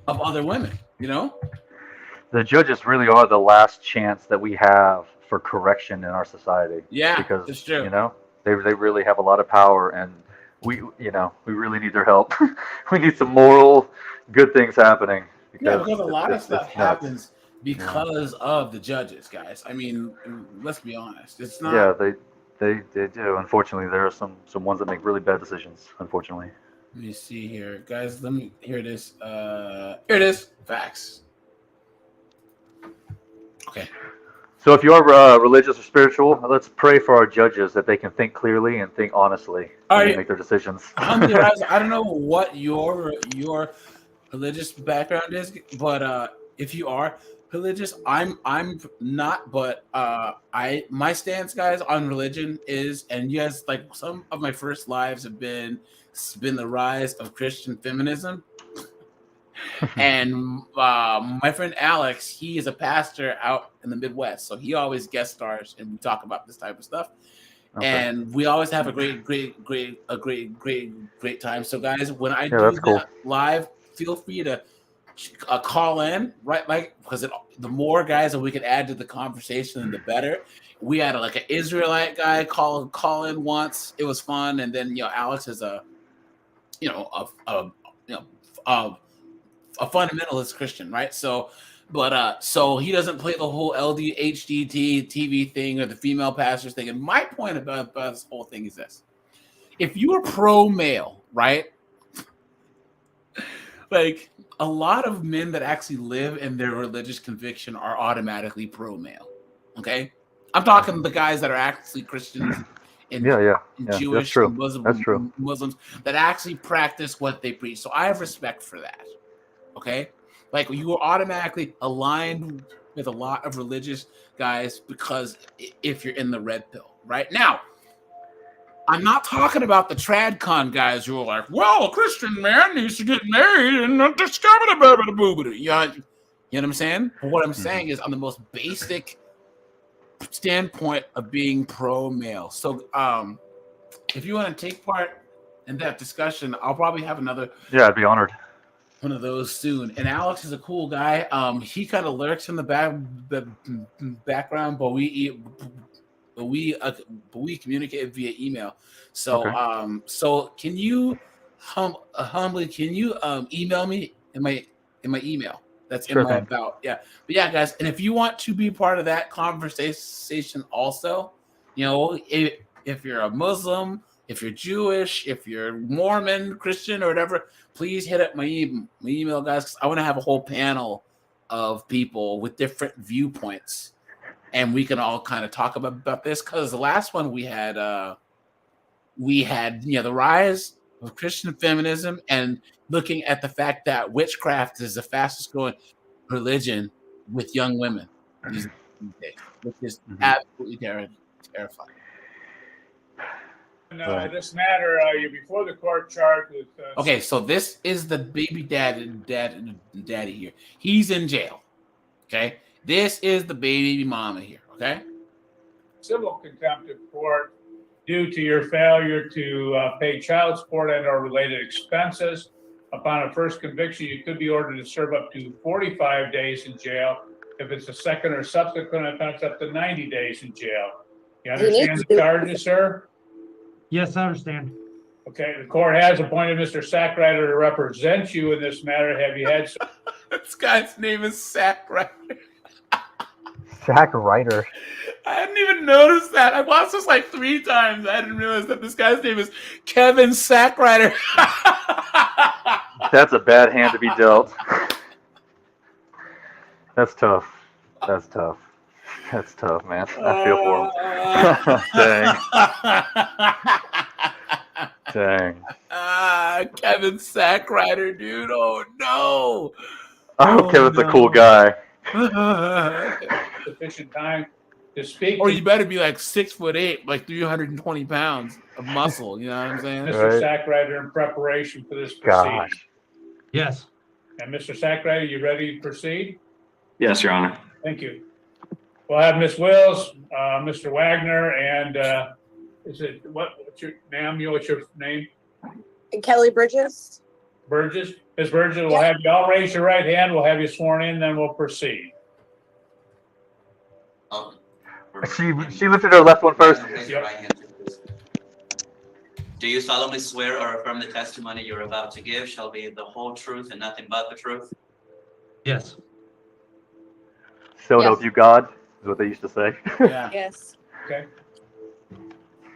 other women, The judges really are the last chance that we have for correction in our society. Yeah, because it's true. They really have a lot of power, and we really need their help. We need some moral good things happening. Because a lot of stuff happens because of the judges, guys. I mean, let's be honest. It's not. Yeah, they do. Unfortunately, there are some ones that make really bad decisions. Unfortunately. Let me see here, guys. Here it is. Here it is. Facts. Okay. So if you are religious or spiritual, let's pray for our judges that they can think clearly and think honestly when they make their decisions. I don't know what your religious background is, but if you are religious, I'm not, but my stance, guys, on religion is, and yes, like some of my first lives have been the rise of Christian feminism. And my friend Alex, he is a pastor out in the Midwest, so he always guest stars and we talk about this type of stuff. Okay. And we always have a great time. So guys, when I do that live, feel free to call in, right? Like, because the more guys that we can add to the conversation, the better. We had an Israelite guy call in once. It was fun, and then Alex is a fundamentalist Christian, right? So, but so he doesn't play the whole LDHDT TV thing or the female pastors thing. And my point about this whole thing is this: if you are pro male, right? Like a lot of men that actually live in their religious conviction are automatically pro male. Okay, I'm talking the guys that are actually Christians and Jewish and Muslims that actually practice what they preach. So I have respect for that. Okay, like you are automatically aligned with a lot of religious guys because if you're in the red pill, right? Now, I'm not talking about the tradcon guys who are like, well, a Christian man needs to get married and not discover the baby. You know what I'm saying? But what I'm saying is on the most basic standpoint of being pro-male. So if you want to take part in that discussion, I'll probably have another. Yeah, I'd be honored. one of those soon. And Alex is a cool guy. He kind of lurks in the background, but we communicate via email. So Okay. so can you humbly email me in my email? That's in Sure my thing. about. Yeah. But yeah, guys, and if you want to be part of that conversation also, if you're a Muslim, if you're Jewish, if you're Mormon, Christian, or whatever, please hit up my email, guys, because I want to have a whole panel of people with different viewpoints, and we can all kind of talk about this. Because the last one we had the rise of Christian feminism and looking at the fact that witchcraft is the fastest growing religion with young women these days, which is absolutely terrifying. This matter, you're before the court charged with. Okay, so this is the baby daddy here. He's in jail. Okay, this is the baby mama here. Okay, Civil contempt of court due to your failure to pay child support and/or related expenses. Upon a first conviction, you could be ordered to serve up to 45 days in jail. If it's a second or subsequent offense, up to 90 days in jail. You understand the charges, sir? Yes, I understand. Okay, the court has appointed Mr. Sackrider to represent you in this matter. Have you had some? This guy's name is Sackrider. Sackrider. I hadn't even noticed that. I watched this like 3 times. I didn't realize that this guy's name is Kevin Sackrider. That's a bad hand to be dealt. That's tough. That's tough. That's tough, man. I feel for him. Dang. Dang. Kevin Sackrider, dude. Oh, no. I hope Kevin's a cool guy. Sufficient time to speak. Or you better be like 6'8", like 320 pounds of muscle. You know what I'm saying? Mr. Sackrider, in preparation for this proceeding. Yes. And Mr. Sackrider, you ready to proceed? Yes, Your Honor. Thank you. We'll have Ms. Wills, Mr. Wagner, and what's your name? What's your name? Kelly Bridges. Burgess. Ms. Burgess, we'll have you all raise your right hand. We'll have you sworn in, then we'll proceed. She lifted her left one first. Do you solemnly swear or affirm the testimony you're about to give shall be the whole truth and nothing but the truth? Yes. So help you God, is what they used to say. Yeah. Yes. Okay.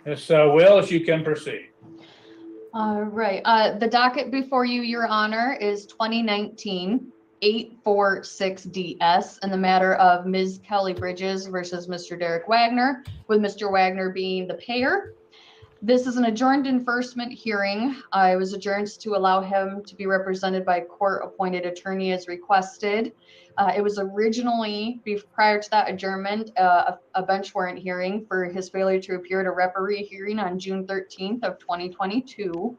Ms. Wills, you can proceed. All right. The docket before you, Your Honor, is 2019-846DS in the matter of Ms. Kelly Bridges versus Mr. Derek Wagner, with Mr. Wagner being the payer. This is an adjourned enforcement hearing. It was adjourned to allow him to be represented by a court-appointed attorney as requested. It was originally, prior to that adjournment, a bench warrant hearing for his failure to appear at a referee hearing on June 13th of 2022.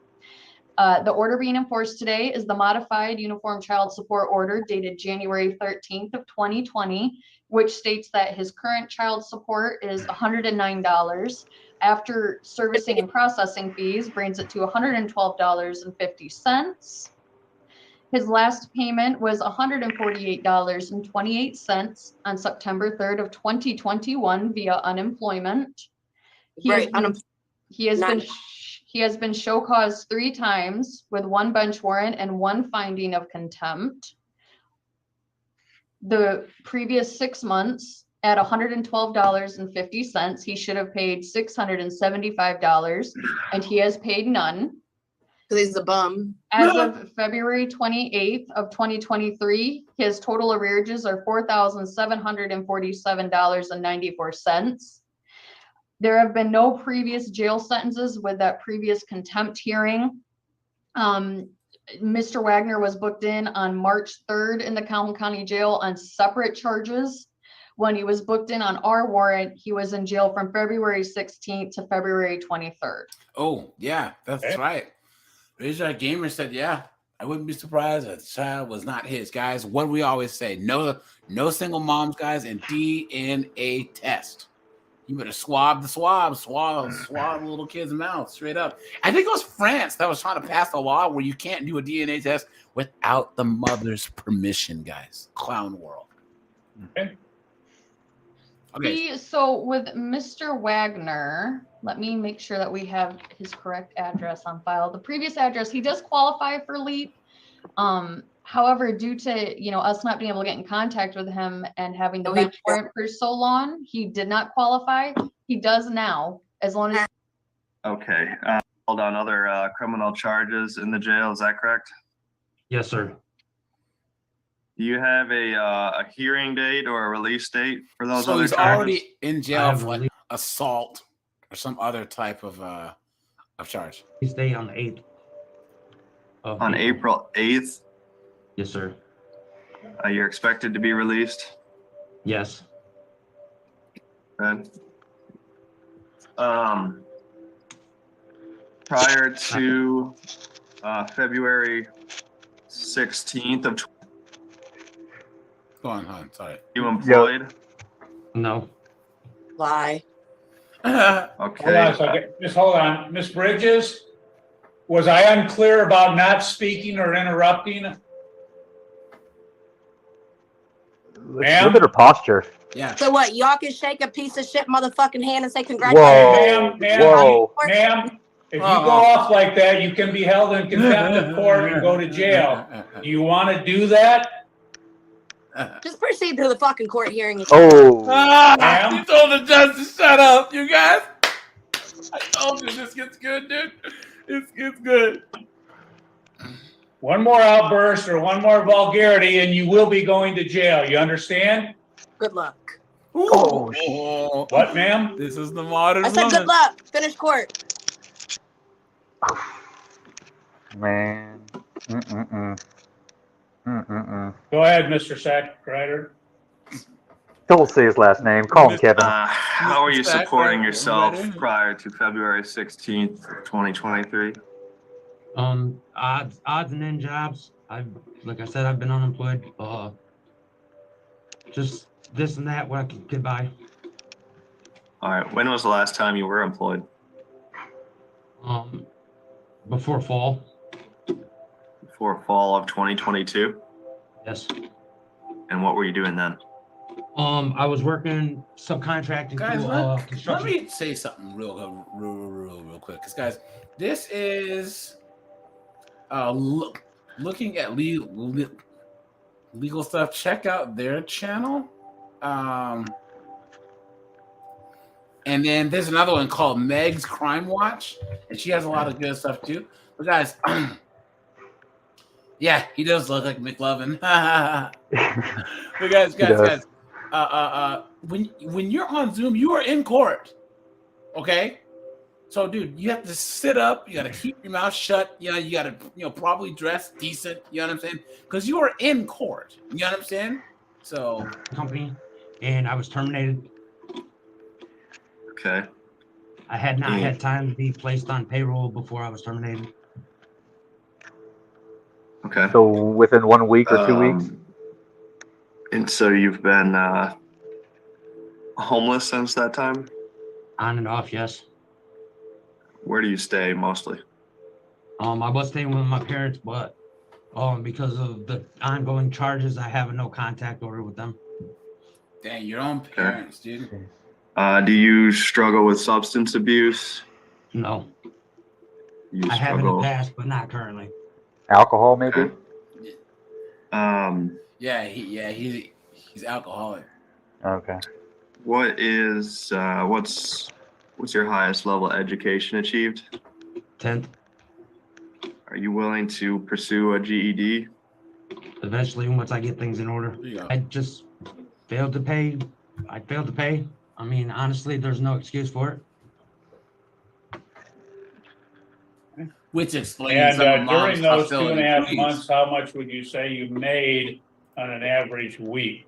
The order being enforced today is the modified Uniform Child Support Order dated January 13th of 2020, which states that his current child support is $109. After servicing and processing fees, brings it to $112.50. His last payment was $148.28 on September 3rd of 2021 via unemployment. He has been show cause 3 times with 1 bench warrant and 1 finding of contempt. The previous 6 months at $112.50, he should have paid $675, and he has paid none. Because he's a bum. As of February 28th of 2023, his total arrearages are $4,747.94. There have been no previous jail sentences with that previous contempt hearing. Mr. Wagner was booked in on March 3rd in the Calhoun County Jail on separate charges. When he was booked in on our warrant, he was in jail from February 16th to February 23rd. Oh, yeah, that's right. Razor Gamer said, yeah, I wouldn't be surprised if the child was not his. Guys, what do we always say? No single moms, guys, and DNA test. You better swab the little kid's mouth straight up. I think it was France that was trying to pass a law where you can't do a DNA test without the mother's permission, guys. Clown world. Okay. So with Mr. Wagner, let me make sure that we have his correct address on file. The previous address, he does qualify for LEAP. However, due to us not being able to get in contact with him and having the bench warrant for so long, he did not qualify. He does now, as long as. Okay. Hold on. Other criminal charges in the jail. Is that correct? Yes, sir. Do you have a hearing date or a release date for those So other he's charges? already in jail for like assault or some other type of charge. He's staying on the 8th. On April 8th? Yes, sir. You're expected to be released? Yes. Okay. Prior to February 16th of Go on, hon. Sorry. you employed? No. Lie. Okay. Hold on a second. Just hold on. Miss Bridges, was I unclear about not speaking or interrupting? Look at her posture. Yeah. So what? Y'all can shake a piece of shit motherfucking hand and say congratulations. Ma'am, if you go off like that, you can be held in contempt of court and go to jail. Do you want to do that? Just proceed to the fucking court hearing. You told the judge to shut up, you guys. I told you this gets good, dude. This gets good. One more outburst or one more vulgarity and you will be going to jail. You understand? Good luck. What, ma'am? This is the modern I said good luck. Finish court. Man. Go ahead, Mr. Sackrider. Don't say his last name. Call him Kevin. How are you supporting yourself prior to February 16th, 2023? Odds and end jobs. Like I said, I've been unemployed. Just this and that, what I could get by. All right. When was the last time you were employed? Before fall. Before fall of 2022? Yes. And what were you doing then? I was working subcontracting Guys, to let construction. me say something real quick. Because, guys, this is looking at legal stuff. Check out their channel. And then there's another one called Meg's Crime Watch, and she has a lot of good stuff too. But guys, yeah, he does look like McLovin. But guys, when you're on Zoom, you are in court. Okay, so dude, you have to sit up. You got to keep your mouth shut. You know, you got to probably dress decent. You know what I'm saying? Because you are in court. You know what I'm saying? So company, and I was terminated. Okay. I had not had time to be placed on payroll before I was terminated. Okay. So within 1 week or 2 weeks? And so you've been homeless since that time? On and off, yes. Where do you stay mostly? I was staying with my parents, but because of the ongoing charges, I have a no contact order with them. Dang, your own parents, dude. Do you struggle with substance abuse? No. You I have in the past, but not currently. Alcohol, maybe? Yeah, he's alcoholic. Okay. What is what's your highest level of education achieved? 10th. Are you willing to pursue a GED? Eventually, once I get things in order. I just failed to pay. I failed to pay. I mean, honestly, there's no excuse for it. Which explains And during those 2.5 months, how much would you say you made on an average week?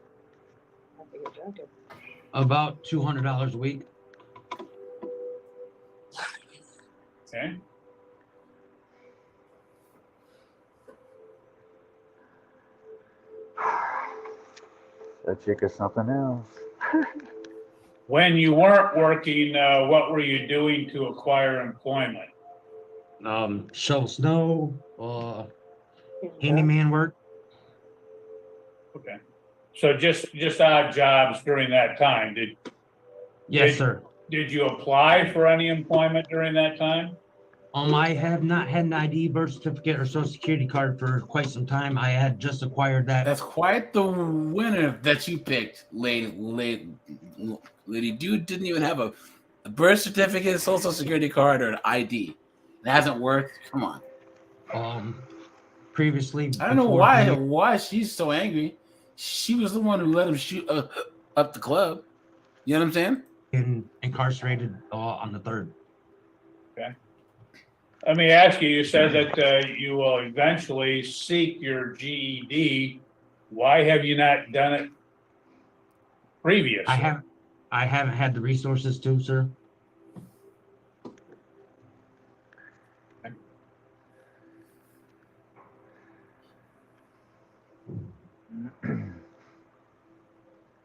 about $200 a week. Okay. That chick is something else. When you weren't working, what were you doing to acquire employment? Shovel snow, handyman work. Okay. So just odd jobs during that time. Yes, sir. Did you apply for any employment during that time? I have not had an ID, birth certificate, or social security card for quite some time. I had just acquired that. That's quite the winner that you picked, lady. Dude didn't even have a birth certificate, social security card, or an ID. It hasn't worked. Come on. Previously, I don't know why she's so angry. She was the one who let him shoot up the club. You know what I'm saying? Incarcerated on the 3rd. Okay. Let me ask you, you said that you will eventually seek your GED. Why have you not done it previously? I haven't had the resources to, sir.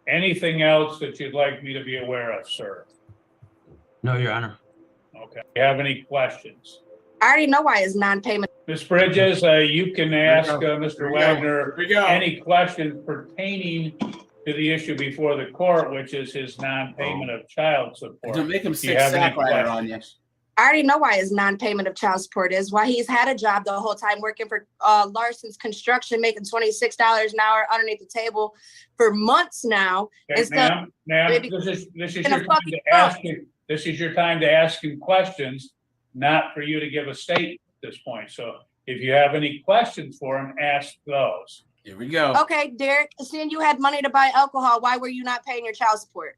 Anything else that you'd like me to be aware of, sir? No, Your Honor. Okay. You have any questions? I already know why it's non-payment. Ms. Bridges, you can ask Mr. Here Wagner we go. any questions pertaining to the issue before the court, which is his non-payment of child support. Don't make him Do you sick have any sack rider on you. questions? I already know why his non-payment of child support is. Why he's had a job the whole time working for Larson's Construction, making $26 an hour underneath the table for months now. Okay, ma'am, this is your time to ask him. This is your time to ask him questions, not for you to give a statement at this point. So if you have any questions for him, ask those. Here we go. Okay, Derek, seeing you had money to buy alcohol, why were you not paying your child support?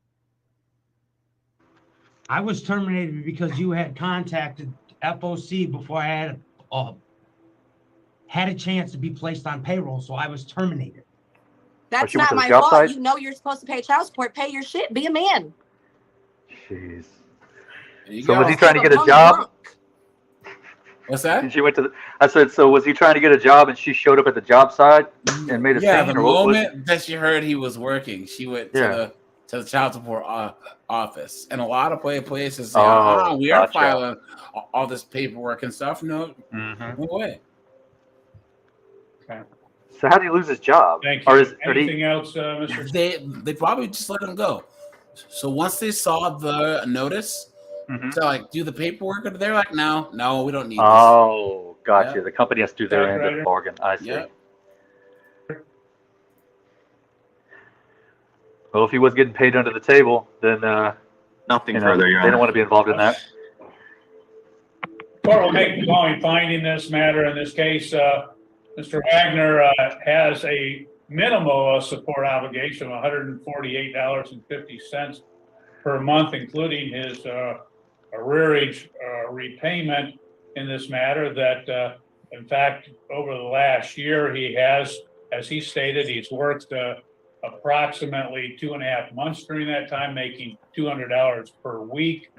I was terminated because you had contacted FOC before I had a chance to be placed on payroll, so I was terminated. That's not my fault. You know you're supposed to pay child support. Pay your shit. Be a man. Jeez. So was he trying to get a job? Drunk. What's that? And she went to I said, so was he trying to get a job and she showed up at the job site and made a Yeah, scene? the Or what was moment that she heard he was working, she went to the child support office. And a lot of places say, we are filing all this paperwork and stuff. No, no way. Okay. So how did he lose his job? Thank you. Anything else, Mr. They probably just let him go. So once they saw the notice, to like do the paperwork, they're like, no, we don't need this. Oh, gotcha. The company has to do their end of the bargain. I see. Yep. Well, if he was getting paid under the table, then nothing further. Your they Honor. don't want to be involved in that. Court will make the following finding this matter. In this case, Mr. Wagner has a minimal support obligation of $148.50 per month, including his arrearage repayment in this matter. That, in fact, over the last year, he has, as he stated, he's worked approximately 2.5 months during that time, making $200 per week.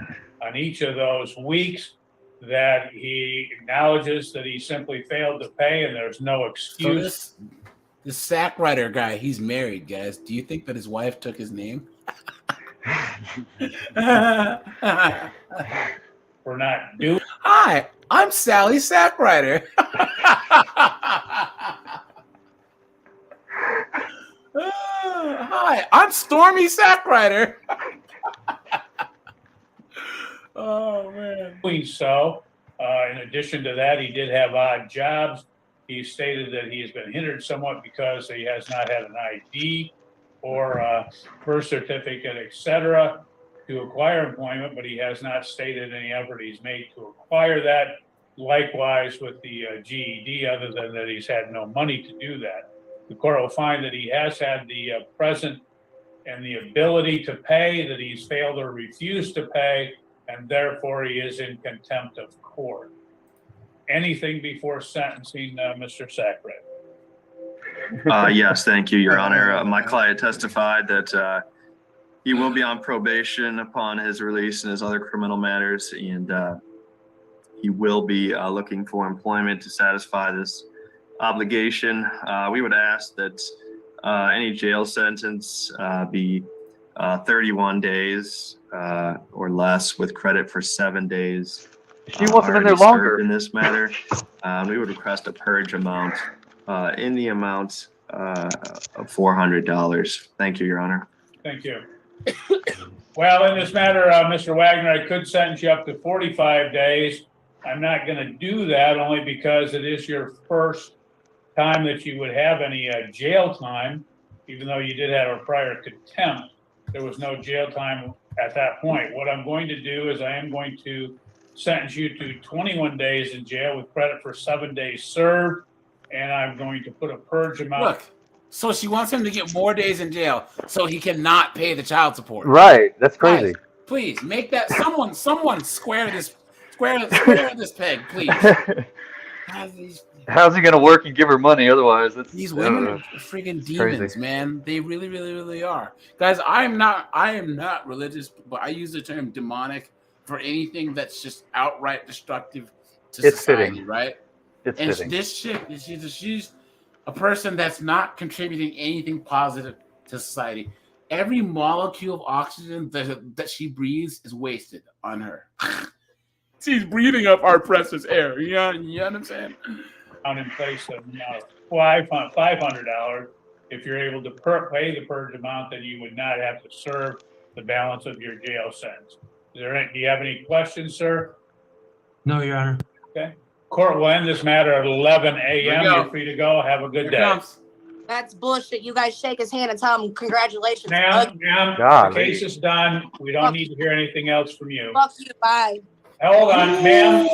On each of those weeks, that he acknowledges that he simply failed to pay, and there's no excuse. So this sack rider guy, he's married, guys. Do you think that his wife took his name? We're not doing. Hi, I'm Sally Sackrider. Hi, I'm Stormy Sackrider. Oh man. Doing so. In addition to that, he did have odd jobs. He stated that he has been hindered somewhat because he has not had an ID or a birth certificate, etc., to acquire employment, but he has not stated any effort he's made to acquire that. Likewise with the GED, other than that he's had no money to do that. The court will find that he has had the present and the ability to pay, that he's failed or refused to pay, and therefore he is in contempt of court. Anything before sentencing, Mr. Sackred? Yes, thank you, Your Honor. My client testified that he will be on probation upon his release and his other criminal matters, and he will be looking for employment to satisfy this obligation. We would ask that any jail sentence be 31 days or less with credit for 7 days. She wants them in there already served longer. In this matter, we would request a purge amount in the amount of $400. Thank you, Your Honor. Thank you. Well, in this matter, Mr. Wagner, I could sentence you up to 45 days. I'm not going to do that only because it is your first time that you would have any jail time, even though you did have a prior contempt. There was no jail time at that point. What I'm going to do is I am going to sentence you to 21 days in jail with credit for 7 days served, and I'm going to put a purge amount. Look, so she wants him to get more days in jail so he cannot pay the child support. Right, that's crazy. Guys, please make that someone square this peg, please. How's he gonna work and give her money otherwise? These women are freaking demons, crazy. man. They really, really, really are. Guys, I am not religious, but I use the term demonic for anything that's just outright destructive to It's society, fitting. right? It's and fitting. this chick, she's a person that's not contributing anything positive to society. Every molecule of oxygen that she breathes is wasted on her. She's breathing up our precious air. You know what I'm saying? In place of $500. If you're able to pay the purge amount, then you would not have to serve the balance of your jail sentence. Do you have any questions, sir? No, Your Honor. Okay. Court will end this matter at 11 a.m. There you go. You're free to go. Have a good Here day. comes. That's bullshit. You guys shake his hand and tell him congratulations. Ma'am, the Golly. case is done. We don't need to hear anything else from you. Fuck you. Bye. Hold on, ma'am.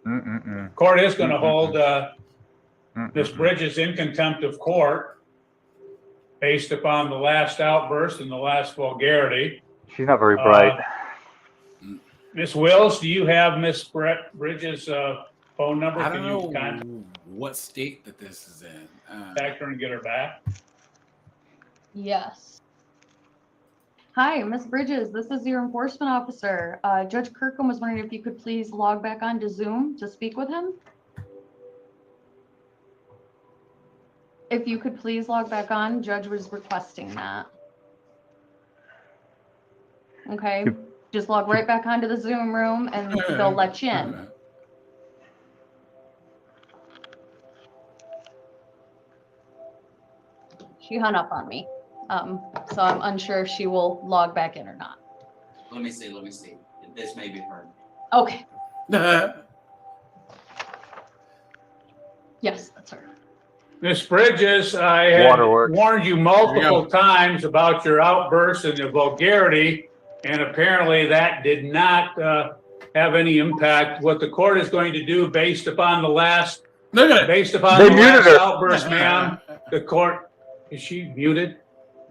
Mm-mm-mm. Court is going to hold Ms. Bridges in contempt of court based upon the last outburst and the last vulgarity. She's not very bright. Ms. Wills, do you have Ms. Bridges' phone number? I Can don't you know what state that this is in. contact her and get her back? Yes. Hi, Ms. Bridges. This is your enforcement officer. Judge Kirkham was wondering if you could please log back on to Zoom to speak with him. If you could please log back on, Judge was requesting that. Okay, just log right back onto the Zoom room and they'll let you in. She hung up on me. So I'm unsure if she will log back in or not. Let me see. This may be her. Okay. Yes, that's her. Ms. Bridges, I had Waterworks. warned you multiple times about your outbursts and the vulgarity, and apparently that did not have any impact. What the court is going to do based upon the last outburst, ma'am, the court, is she muted?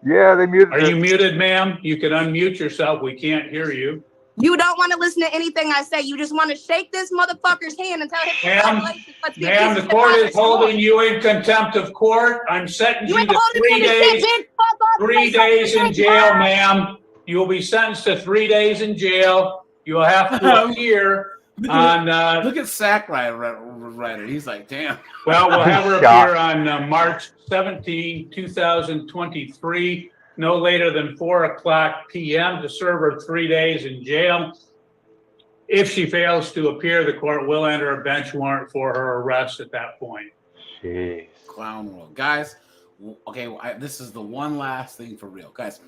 Yeah, they muted Are her. you muted, ma'am? You can unmute yourself. We can't hear you. You don't want to listen to anything I say. You just want to shake this motherfucker's hand and tell him congratulations. Let's be Ma'am, the pieces court together. is holding you in contempt of court. I'm sentencing You you ain't to holding 3 me to shit, days. bitch. Fuck off. 3 days in jail, ma'am. You will be sentenced to 3 days in jail. You will have to appear on. Look at Sack Rider. He's like, damn. Well, we'll have her appear on March 17, 2023, no later than 4:00 p.m. to serve her 3 days in jail. If she fails to appear, the court will enter a bench warrant for her arrest at that point. Jeez. Clown world. Guys, okay, this is the one last thing for real. Guys,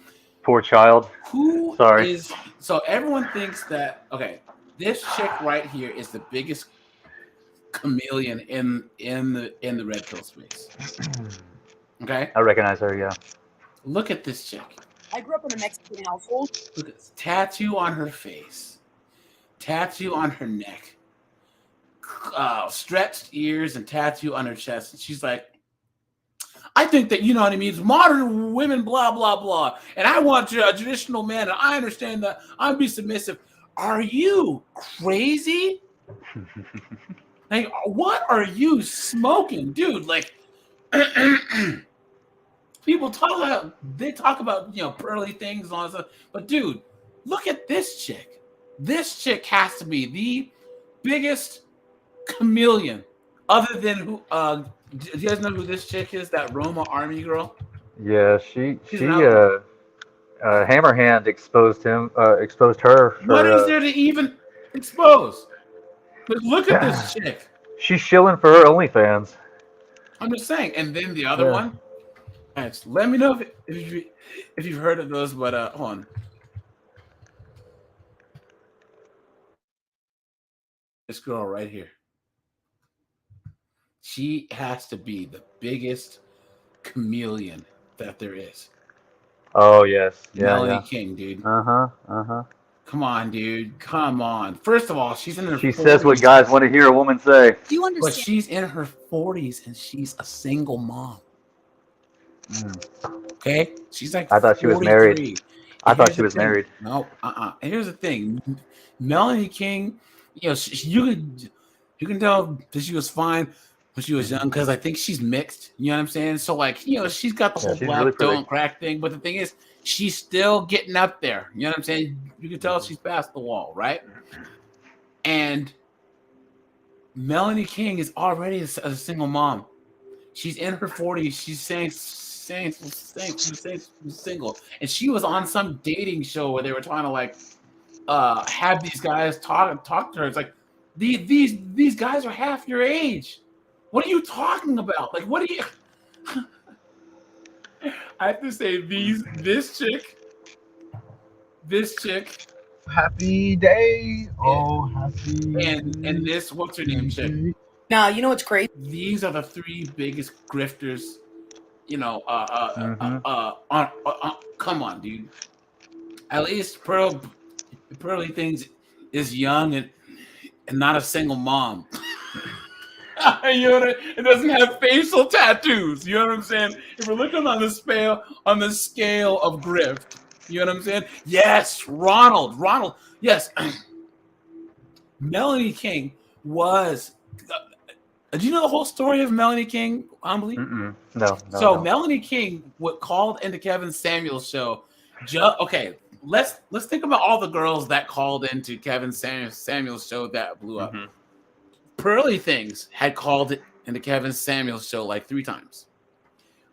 Poor child. who Sorry. is so everyone thinks that this chick right here is the biggest chameleon in the red pill space. Okay? I recognize her, yeah. Look at this chick. I grew up in a Mexican household. Look at this tattoo on her face, tattoo on her neck, stretched ears, and tattoo on her chest. And she's like, I think that, you know what I mean, it's modern women, blah, blah, blah. And I want a traditional man, and I understand that I'd be submissive. Are you crazy? Like, what are you smoking? Dude, like, people talk about, pearly things and all that stuff. But, dude, look at this chick. This chick has to be the biggest chameleon other than who, do you guys know who this chick is? That Roma Army girl? Yeah, she Hammerhand exposed her What is for. there to even expose? Look at this chick. She's shilling for her OnlyFans. I'm just saying. And then the other Yeah. one. Guys, let me know if you've heard of those. But hold on. This girl right here. She has to be the biggest chameleon that there is. Oh yes, yeah, Melanie yeah. King, dude. Uh huh. Come on, dude. Come on. First of all, she's in her 40s. She says what guys want to hear a woman say. Do you But understand? she's in her 40s and she's a single mom. Okay? She's like I thought she was 43. married. I thought Here's she the was thing. married. No, And here's the thing. Melanie King, you know, you can tell that she was fine when she was young because I think she's mixed. You know what I'm saying? So, like, you know, she's got the whole she's black really pretty. don't crack thing. But the thing is, she's still getting up there. You know what I'm saying? You can tell she's past the wall, right? And Melanie King is already a single mom. She's in her 40s. She's saying she's single, and she was on some dating show where they were trying to like have these guys talk to her. It's like these guys are half your age. What are you talking about? Like, what are you? I have to say this chick. Happy day. Oh, happy. And this, what's her name, chick? Now, you know what's crazy? These are the three biggest grifters. You know, come on, dude. At least Pearly Things is young and not a single mom. You know, it doesn't have facial tattoos. You know what I'm saying? If we're looking on the scale of grift, you know what I'm saying? Yes, Ronald. Yes, Melanie King was. Do you know the whole story of Melanie King, Humbly? No. So Melanie King called into Kevin Samuels' show. Okay, let's think about all the girls that called into Kevin Samuels' show that blew up. Pearly Things had called it into Kevin Samuels' show like 3 times.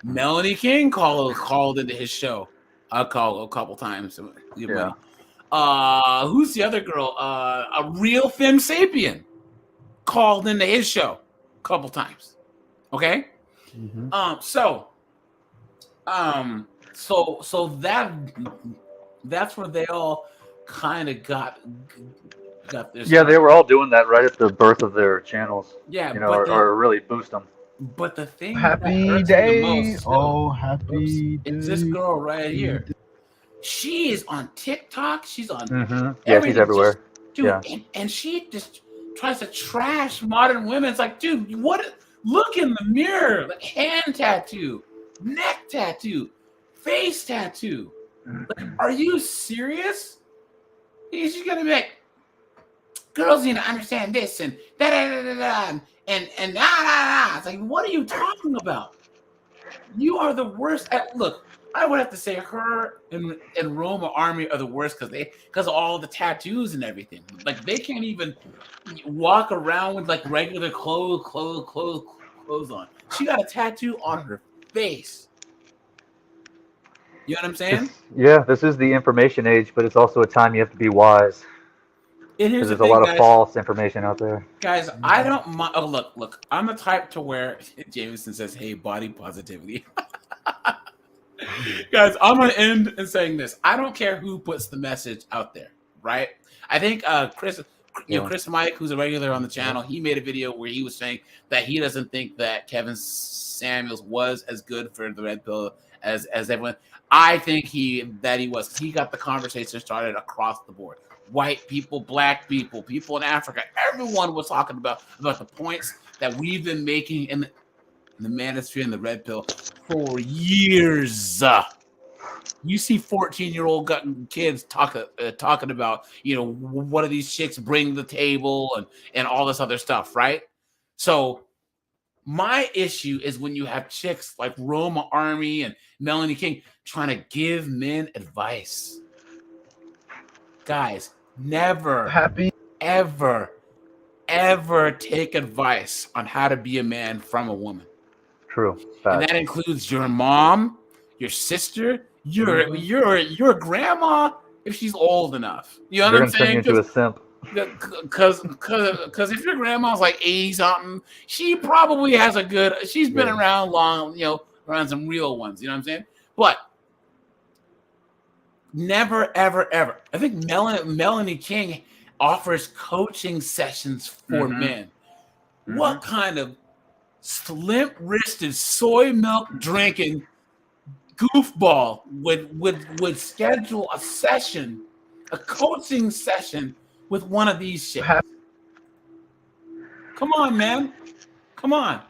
Melanie King called into his show a couple times. Yeah. Who's the other girl? A Real Femme Sapien called into his show a couple times. Okay. So that's where they all kind of got their Yeah, they were all doing that right at the birth of their channels. Yeah, you know, or really boost them. But the thing Happy that hurts day. me the most, Oh, happy day. it's this girl right here. She is on TikTok. She's on Yeah, she's everywhere. Dude, yeah. and she just tries to trash modern women. It's like, dude, what? Look in the mirror. Like, hand tattoo, neck tattoo, face tattoo. Like, are you serious? She's gonna be like, girls need to understand this and da da da da da and da da da. It's like, what are you talking about? You are the worst. Look, I would have to say her and Roma Army are the worst because of all the tattoos and everything. Like, they can't even walk around with like regular clothes on. She got a tattoo on her face. You know what I'm saying? This is the information age, but it's also a time you have to be wise. And here's There's the thing, a lot guys. of false information out there. Guys, I don't mind. Oh, look. I'm the type to where Jameson says, "Hey, body positivity." Guys, I'm gonna end in saying this. I don't care who puts the message out there, right? I think Chris Mike, who's a regular on the channel, he made a video where he was saying that he doesn't think that Kevin Samuels was as good for the red pill as everyone. I think he was. He got the conversation started across the board. White people, black people, people in Africa, everyone was talking about the points that we've been making in the manosphere and the red pill for years. You see 14-year-old kids talking about, you know, what do these chicks bring to the table and all this other stuff, right? So my issue is when you have chicks like Roma Army and Melanie King trying to give men advice. Guys, never, ever take advice on how to be a man from a woman. True. And that includes your mom, your sister, your grandma if she's old enough. You know They're what I'm gonna turn you saying? into a simp. Because if your grandma's like 80 something, she probably has a good. She's been around long, around some real ones. You know what I'm saying? But never, ever, ever. I think Melanie King offers coaching sessions for men. What kind of limp-wristed, soy milk drinking goofball would schedule a coaching session with one of these shits? Come on, man. Come on.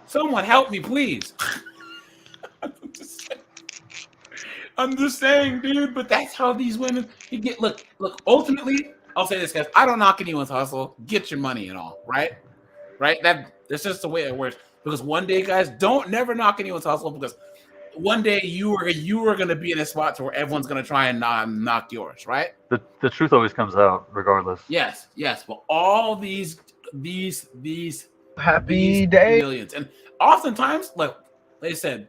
Someone help me, please. I'm just saying, dude, but that's how these women get. Look, ultimately, I'll say this, guys. I don't knock anyone's hustle. Get your money and all, right? Right? That's just the way it works. Because one day, guys, never knock anyone's hustle, because one day you are gonna be in a spot to where everyone's gonna try and knock yours, right? The truth always comes out, regardless. Yes. But all these Happy day. millions, and oftentimes, like they said,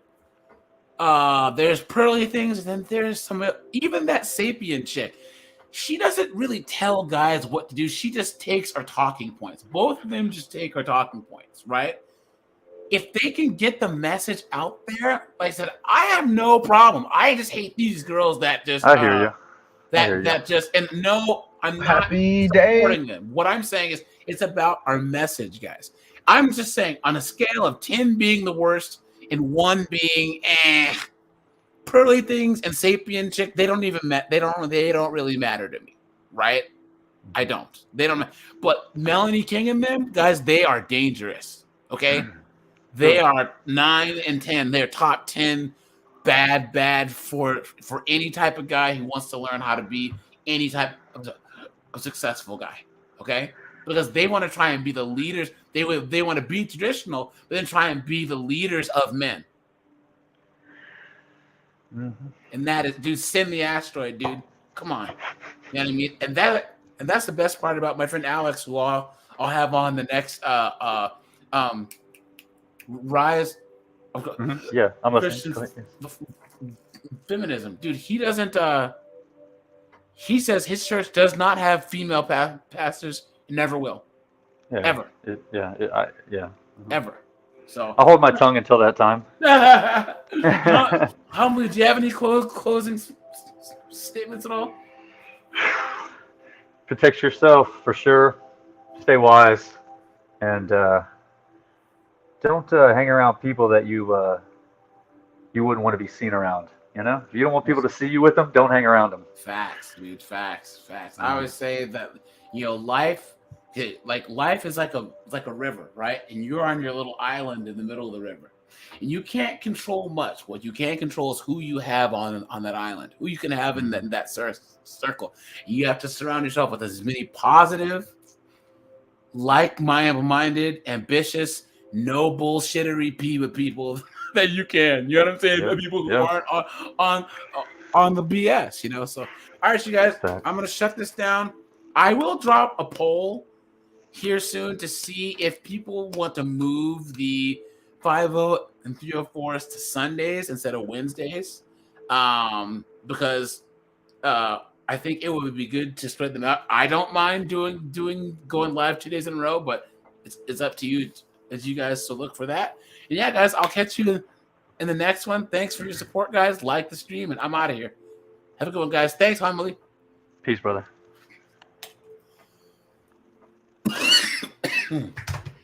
there's pearly things, and then there's some, even that sapien chick. She doesn't really tell guys what to do. She just takes our talking points. Both of them just take our talking points, right? If they can get the message out there, like I said, I have no problem. I just hate these girls that just. I hear you. That just, and no, I'm not Happy supporting day. them. What I'm saying is, it's about our message, guys. I'm just saying, on a scale of 10 being the worst and 1 being pearly things and sapien chick, they don't really matter to me, right? I don't. They don't. But Melanie King and them guys, they are dangerous. Okay, they are 9 and 10. They're top 10 bad for any type of guy who wants to learn how to be any type of a successful guy. Okay, because they want to try and be the leaders. They want to be traditional, but then try and be the leaders of men. And that is, dude, send the asteroid, dude. Come on. You know what I mean? And that's the best part about my friend Alex, who I'll have on the next rise of Yeah, I'm Christian listening. feminism. Dude, he doesn't he says his church does not have female pastors and never will. Yeah, Ever. Ever. So I'll hold my tongue until that time. Humbly, do you have any closing statements at all? Protect yourself for sure. Stay wise, and don't hang around people that you wouldn't want to be seen around. You know, if you don't want people to see you with them, don't hang around them. Facts, dude. Facts. I always say that life is like a river, right? And you're on your little island in the middle of the river, and you can't control much. What you can control is who you have on that island, who you can have in that circle. You have to surround yourself with as many positive, like-minded, ambitious, no bullshittery people that you can. You know what I'm saying? Yep. People who aren't on the BS. So all right, you guys, I'm gonna shut this down. I will drop a poll here soon to see if people want to move the 5-0 and 304s to Sundays instead of Wednesdays, because I think it would be good to spread them out. I don't mind going live 2 days in a row, but it's up to you as you guys. So look for that. And yeah, guys, I'll catch you in the next one. Thanks for your support, guys. Like the stream, and I'm out of here. Have a good one, guys. Thanks, Emily. Peace, brother.